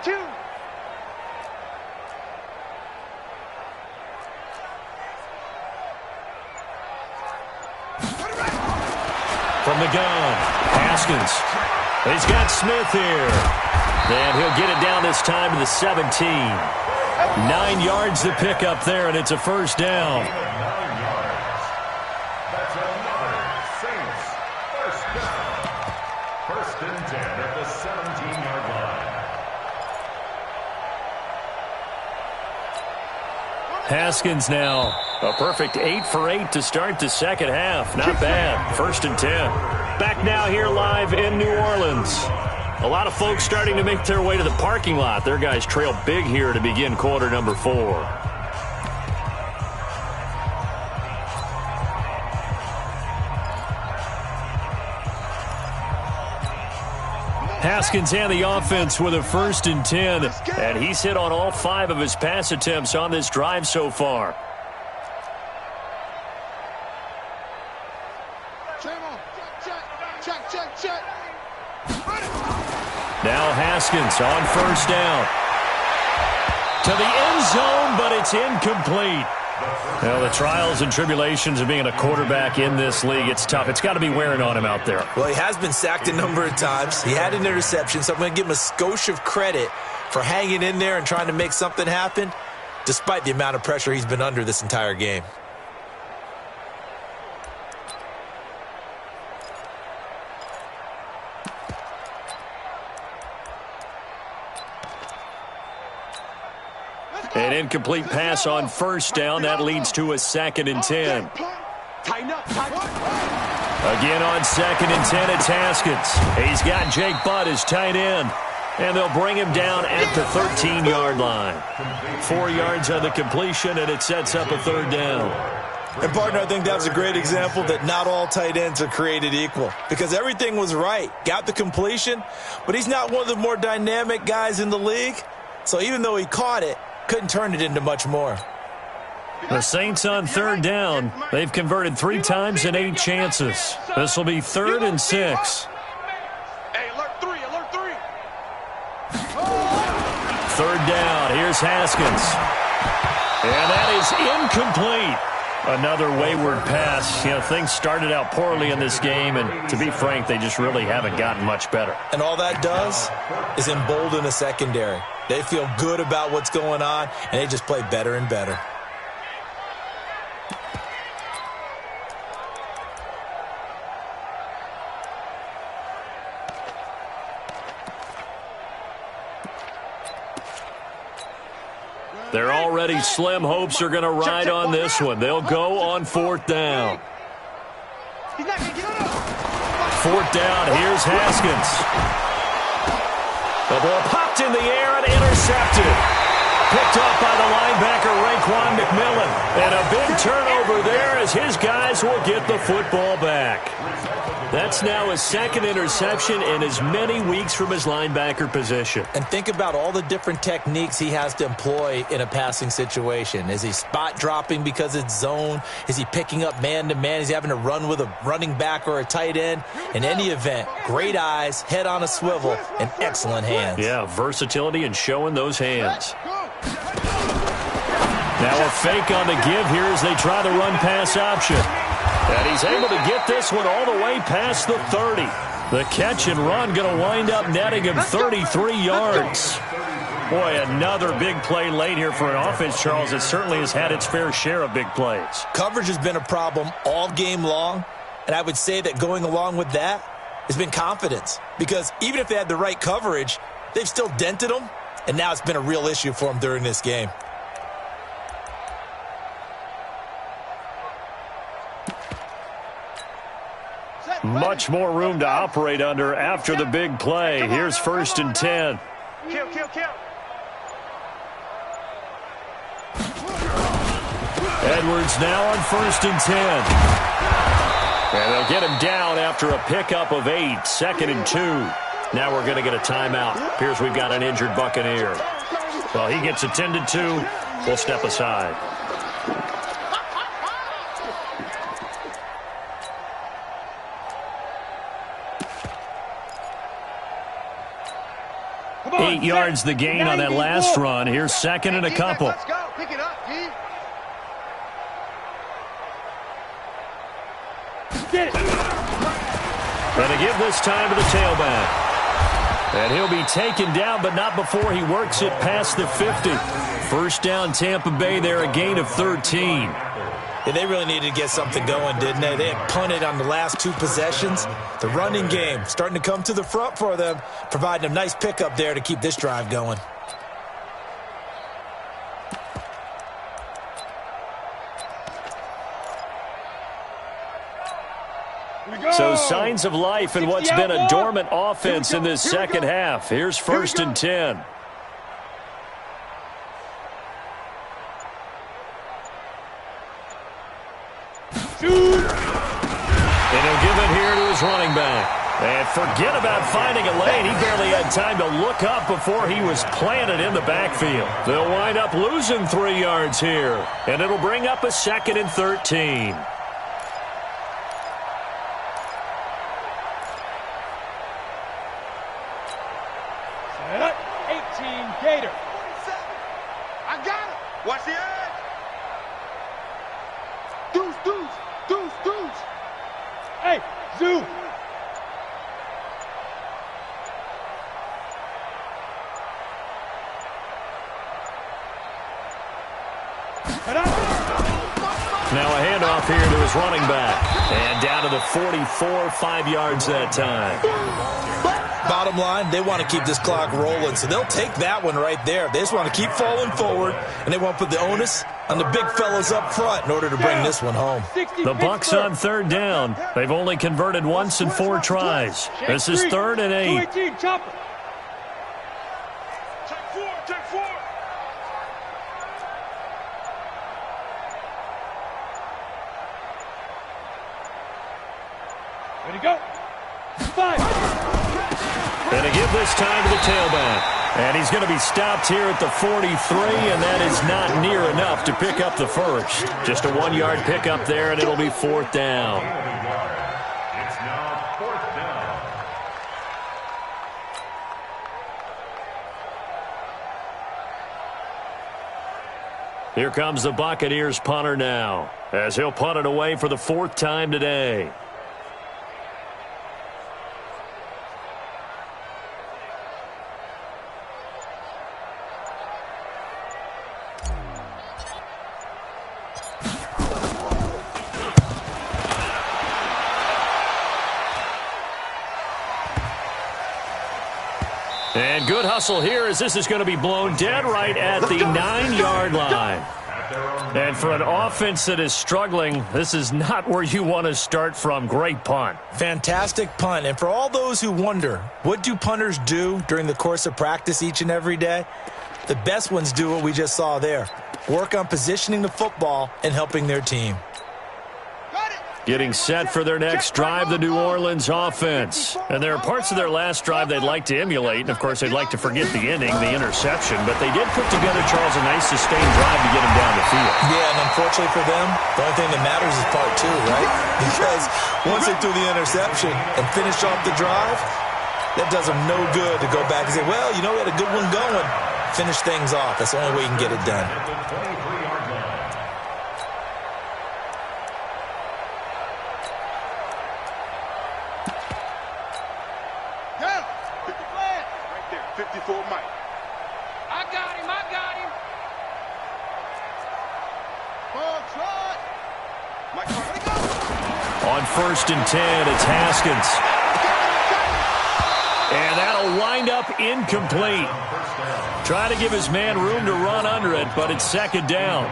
[SPEAKER 1] From the gun, Haskins. He's got Smith here. And he'll get it down this time to the 17. 9 yards to pick up there, and it's a first down.
[SPEAKER 5] That's another Saints first down. 1st and 10 at the 17-yard line.
[SPEAKER 1] Haskins now. A perfect 8 for 8 to start the second half. Not bad. 1st and 10. Back now here live in New Orleans. A lot of folks starting to make their way to the parking lot. Their guys trail big here to begin quarter number 4. Haskins and the offense with a 1st and 10. And he's hit on all 5 of his pass attempts on this drive so far. Now Haskins on first down. To the end zone, but it's incomplete. Well, the trials and tribulations of being a quarterback in this league, it's tough. It's got to be wearing on him out there.
[SPEAKER 3] Well, he has been sacked a number of times. He had an interception, so I'm going to give him a skosh of credit for hanging in there and trying to make something happen, despite the amount of pressure he's been under this entire game.
[SPEAKER 1] An incomplete pass on first down. That leads to a 2nd and 10. Again on 2nd and 10, it's Haskins. He's got Jake Butt as tight end. And they'll bring him down at the 13-yard line. 4 yards on the completion, and it sets up a 3rd down.
[SPEAKER 3] And, partner, I think that was a great example that not all tight ends are created equal. Because everything was right. Got the completion, but he's not one of the more dynamic guys in the league. So even though he caught it, couldn't turn it into much more.
[SPEAKER 1] The Saints on 3rd down. They've converted 3 times in 8 chances. This will be 3rd and 6.
[SPEAKER 4] Hey, alert 3, alert 3.
[SPEAKER 1] 3rd down. Here's Haskins. And that is incomplete. Another wayward pass. You know, things started out poorly in this game, and to be frank, they just really haven't gotten much better.
[SPEAKER 3] And all that does is embolden a secondary. They feel good about what's going on, and they just play better and better.
[SPEAKER 1] They're already slim hopes are going to ride on this one. They'll go on 4th down. 4th down, here's Haskins. The ball popped in the air and intercepted. Picked up by the linebacker, Raekwon McMillan. And a big turnover there as his guys will get the football back. That's now his 2nd interception in as many weeks from his linebacker position.
[SPEAKER 3] And think about all the different techniques he has to employ in a passing situation. Is he spot dropping because it's zone? Is he picking up man-to-man? Is he having to run with a running back or a tight end? In any event, great eyes, head on a swivel, and excellent hands.
[SPEAKER 1] Yeah, versatility and showing those hands. Now a fake on the give here as they try the run-pass option. And he's able to get this one all the way past the 30. The catch and run going to wind up netting him 33 yards. Boy, another big play late here for an offense, Charles. It certainly has had its fair share of big plays.
[SPEAKER 3] Coverage has been a problem all game long, and I would say that going along with that has been confidence. Because even if they had the right coverage, they've still dented them, and now it's been a real issue for them during this game.
[SPEAKER 1] Much more room to operate under after the big play. Here's 1st and 10.
[SPEAKER 4] Kill.
[SPEAKER 1] Edwards now on 1st and 10. And they'll get him down after a pickup of 8. 2nd and 2. Now we're going to get a timeout. Appears we've got an injured Buccaneer. Well, he gets attended to. We'll step aside.
[SPEAKER 4] Come on,
[SPEAKER 1] 8 yards the gain on that last run. Here's 2nd and a couple.
[SPEAKER 4] Let's go. Pick it up, G. Get it.
[SPEAKER 1] Going to give this time to the tailback. And he'll be taken down, but not before he works it past the 50. 1st down, Tampa Bay there, a gain of 13.
[SPEAKER 3] Yeah, they really needed to get something going, didn't they? They had punted on the last 2 possessions. The running game starting to come to the front for them, providing a nice pickup there to keep this drive going.
[SPEAKER 1] So signs of life in what's been a dormant offense in this second half. Here's 1st and 10. And he'll give it here to his running back. And forget about finding a lane. He barely had time to look up before he was planted in the backfield. They'll wind up losing 3 yards here. And it'll bring up a 2nd and 13.
[SPEAKER 4] 18 Gator. I got it. Watch the edge. Deuce, deuce, deuce, deuce. Hey, zoo.
[SPEAKER 1] Now a handoff here to his running back. And down to the 44, 5 yards that time.
[SPEAKER 3] Bottom line, they want to keep this clock rolling, so they'll take that one right there. They just want to keep falling forward, and they want to put the onus on the big fellas up front in order to bring this one home.
[SPEAKER 1] The Bucs on third down. They've only converted once in 4 tries. This is 3rd and 8.
[SPEAKER 4] Check 4, check 4. Ready to go. 5.
[SPEAKER 1] And a give this time to the tailback. And he's going to be stopped here at the 43, and that is not near enough to pick up the first. Just a 1-yard pickup there, and it'll be 4th down.
[SPEAKER 5] It's now 4th down.
[SPEAKER 1] Here comes the Buccaneers punter now, as he'll punt it away for the 4th time today. And good hustle here as this is going to be blown dead right at the 9-yard line. And for an offense that is struggling, this is not where you want to start from. Great punt.
[SPEAKER 3] Fantastic punt. And for all those who wonder, what do punters do during the course of practice each and every day? The best ones do what we just saw there. Work on positioning the football and helping their team.
[SPEAKER 1] Getting set for their next drive, the New Orleans offense. And there are parts of their last drive they'd like to emulate. And, of course, they'd like to forget the inning, the interception. But they did put together, Charles, a nice sustained drive to get him down the field.
[SPEAKER 3] Yeah, and unfortunately for them, the only thing that matters is part 2, right? Because once they threw the interception and finished off the drive, that does them no good to go back and say, well, you know, we had a good one going. Finish things off. That's the only way you can get it done.
[SPEAKER 1] On 1st and 10, it's Haskins. And that'll wind up incomplete. Try to give his man room to run under it, but it's 2nd down.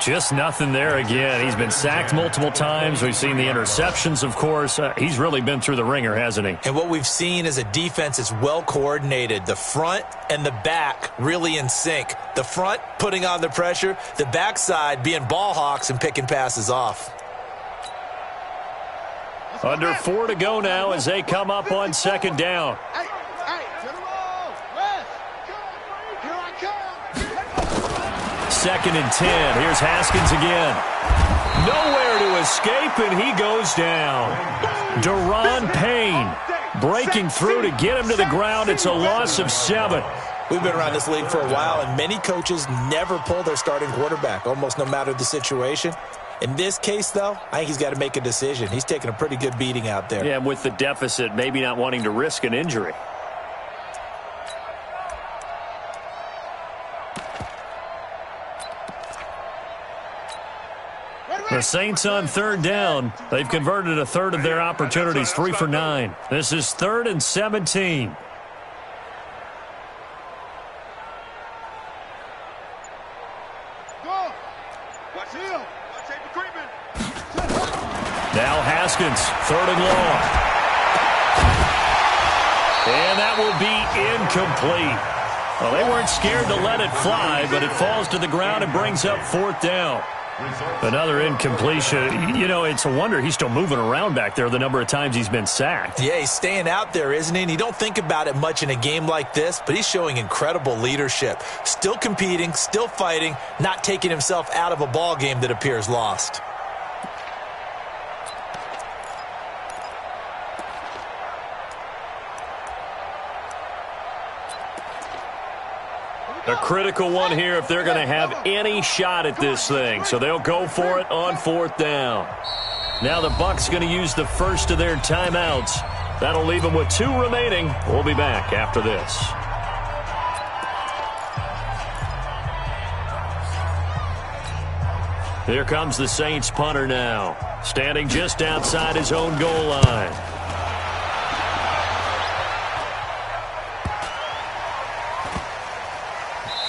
[SPEAKER 1] Just nothing there again. He's been sacked multiple times. We've seen the interceptions, of course. He's really been through the ringer, hasn't he?
[SPEAKER 3] And what we've seen is a defense that's well coordinated. The front and the back really in sync. The front putting on the pressure, the backside being ball hawks and picking passes off.
[SPEAKER 1] Under 4 to go now as they come up on 2nd down.
[SPEAKER 4] Hey, to the roll. West. Here I come.
[SPEAKER 1] 2nd and 10. Here's Haskins again. Nowhere to escape, and he goes down. Deron Payne breaking through to get him to the ground. It's a loss of 7.
[SPEAKER 3] We've been around this league for a while, and many coaches never pull their starting quarterback, almost no matter the situation. In this case, though, I think he's got to make a decision. He's taking a pretty good beating out there.
[SPEAKER 1] Yeah, with the deficit, maybe not wanting to risk an injury. The Saints on 3rd down. They've converted 1/3 of their opportunities, 3 for 9. This is 3rd and 17. Now Haskins, 3rd and long. And that will be incomplete. Well, they weren't scared to let it fly, but it falls to the ground and brings up 4th down. Another incompletion. You know, it's a wonder he's still moving around back there the number of times he's been sacked.
[SPEAKER 3] Yeah, he's staying out there, isn't he? And you don't think about it much in a game like this, but he's showing incredible leadership. Still competing, still fighting, not taking himself out of a ball game that appears lost.
[SPEAKER 1] A critical one here if they're going to have any shot at this thing. So they'll go for it on 4th down. Now the Bucs going to use the first of their timeouts. That'll leave them with 2 remaining. We'll be back after this. Here comes the Saints punter now, standing just outside his own goal line.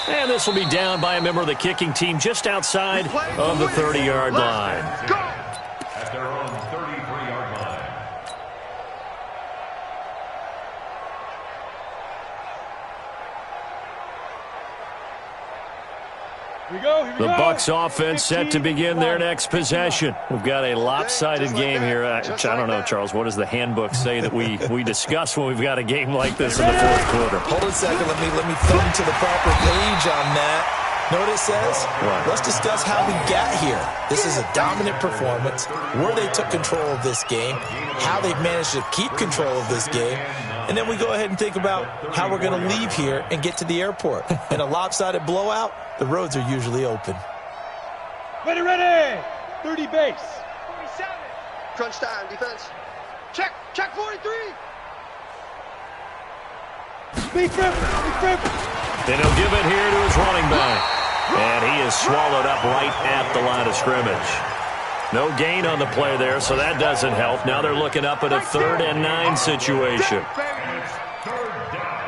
[SPEAKER 1] And this will be down by a member of the kicking team just outside of the 30-yard line.
[SPEAKER 5] At their own 33-yard line.
[SPEAKER 1] The Bucs offense set to begin their next possession. We've got a lopsided game here. I don't know, Charles, what does the handbook say that we discuss when we've got a game like this in the 4th quarter?
[SPEAKER 3] Hold a second. Let me thumb to the proper page on that. Know what it says?
[SPEAKER 1] Right.
[SPEAKER 3] Let's discuss how we got here. This is a dominant performance, where they took control of this game, how they've managed to keep control of this game, and then we go ahead and think about how we're going to leave here and get to the airport. In a lopsided blowout, the roads are usually open.
[SPEAKER 6] Ready! 30 base.
[SPEAKER 4] 47. Crunch time, defense. Check 43.
[SPEAKER 6] Speed grip.
[SPEAKER 1] And he'll give it here to his running back. And he is swallowed up right at the line of scrimmage. No gain on the play there, so that doesn't help. Now they're looking up at a 3rd and 9 situation.
[SPEAKER 5] It's 3rd down.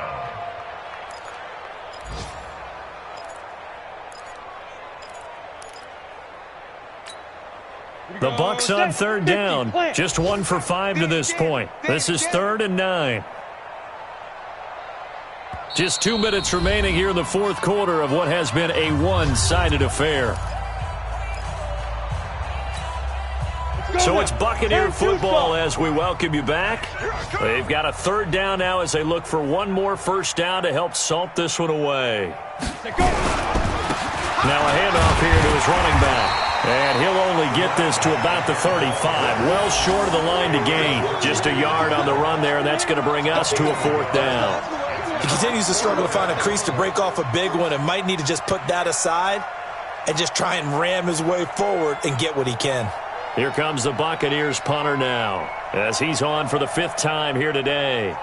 [SPEAKER 1] The Bucs on 3rd down. Just 1 for 5 to this point. This is 3rd and 9. Just 2 minutes remaining here in the 4th quarter of what has been a one-sided affair. So it's Buccaneer football as we welcome you back. They've got a 3rd down now as they look for one more 1st down to help salt this one away. Now a handoff here to his running back. And he'll only get this to about the 35. Well short of the line to gain. Just a yard on the run there, and that's going to bring us to a 4th down.
[SPEAKER 3] He continues to struggle to find a crease to break off a big one and might need to just put that aside and just try and ram his way forward and get what he can.
[SPEAKER 1] Here comes the Buccaneers punter now as he's on for the 5th time here today.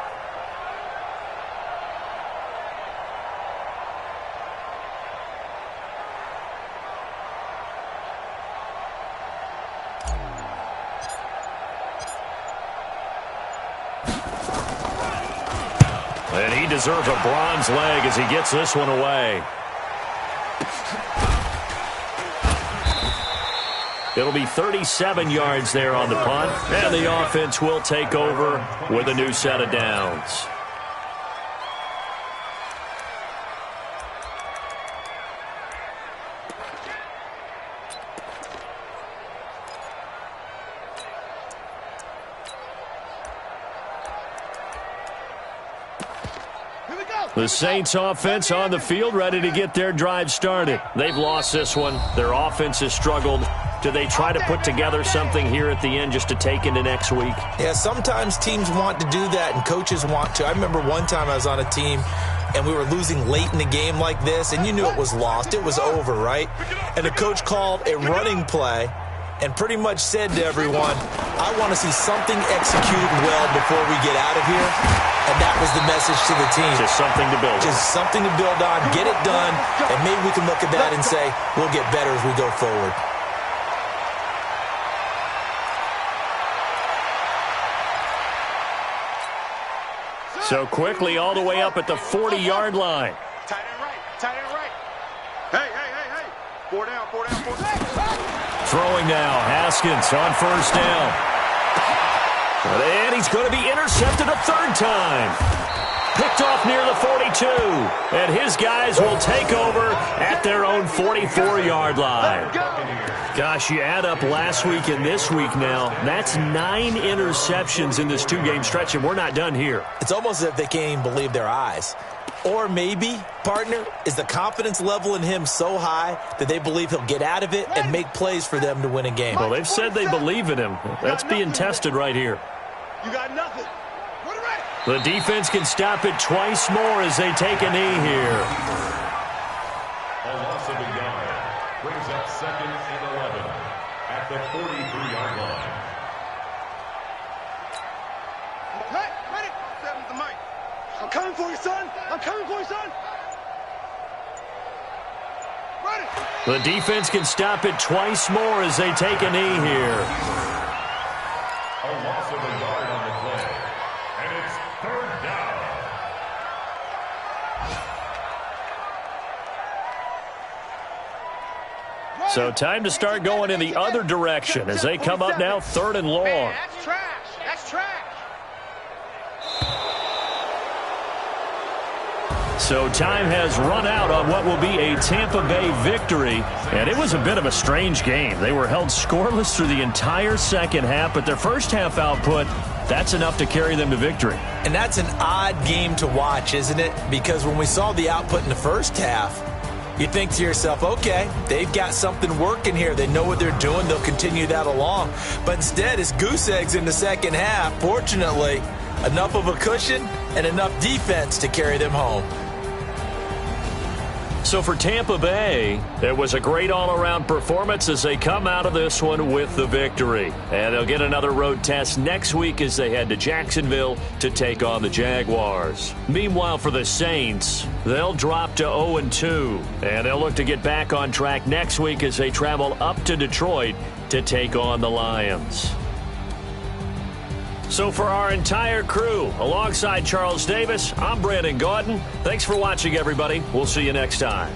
[SPEAKER 1] And he deserves a bronze leg as he gets this one away. It'll be 37 yards there on the punt, and the offense will take over with a new set of downs. The Saints offense on the field, ready to get their drive started. They've lost this one. Their offense has struggled. Do they try to put together something here at the end just to take into next week?
[SPEAKER 3] Yeah, sometimes teams want to do that and coaches want to. I remember one time I was on a team and we were losing late in the game like this, and you knew it was lost. It was over, right? And the coach called a running play and pretty much said to everyone, I want to see something executed well before we get out of here. And that was the message to the team.
[SPEAKER 1] Just something to build on.
[SPEAKER 3] Just something to build on, get it done, and maybe we can look at that and say, we'll get better as we go forward.
[SPEAKER 1] So quickly all the way up at the 40-yard line.
[SPEAKER 4] Tight end right. Hey. 4 down.
[SPEAKER 1] Throwing now, Haskins on 1st down. And he's going to be intercepted a 3rd time. Picked off near the 42. And his guys will take over at their own 44-yard line. Gosh, you add up last week and this week now, that's 9 interceptions in this 2-game stretch, and we're not done here.
[SPEAKER 3] It's almost as if they can't even believe their eyes. Or maybe, partner, is the confidence level in him so high that they believe he'll get out of it and make plays for them to win a game.
[SPEAKER 1] Well, they've said they believe in him. That's being tested right here.
[SPEAKER 4] You got nothing.
[SPEAKER 1] The defense can stop it twice more as they take a knee here.
[SPEAKER 5] A loss of a yard. Brings up 2nd and 11 at the 43-yard line.
[SPEAKER 4] Okay, ready? 7's the mic. I'm coming for you, son. I'm coming for you, son. Ready.
[SPEAKER 1] The defense can stop it twice more as they take a knee here.
[SPEAKER 5] A loss of a yard on the play. And it's 3rd down.
[SPEAKER 1] So time to start going in the other direction as they come up now 3rd and long.
[SPEAKER 4] Man, that's trash. That's trash.
[SPEAKER 1] So time has run out on what will be a Tampa Bay victory. And it was a bit of a strange game. They were held scoreless through the entire second half, but their first half output, that's enough to carry them to victory.
[SPEAKER 3] And that's an odd game to watch, isn't it? Because when we saw the output in the first half, you think to yourself, okay, they've got something working here. They know what they're doing. They'll continue that along. But instead, it's goose eggs in the second half. Fortunately, enough of a cushion and enough defense to carry them home.
[SPEAKER 1] So for Tampa Bay, it was a great all-around performance as they come out of this one with the victory. And they'll get another road test next week as they head to Jacksonville to take on the Jaguars. Meanwhile, for the Saints, they'll drop to 0-2. And they'll look to get back on track next week as they travel up to Detroit to take on the Lions. So for our entire crew, alongside Charles Davis, I'm Brandon Gaudin. Thanks for watching, everybody. We'll see you next time.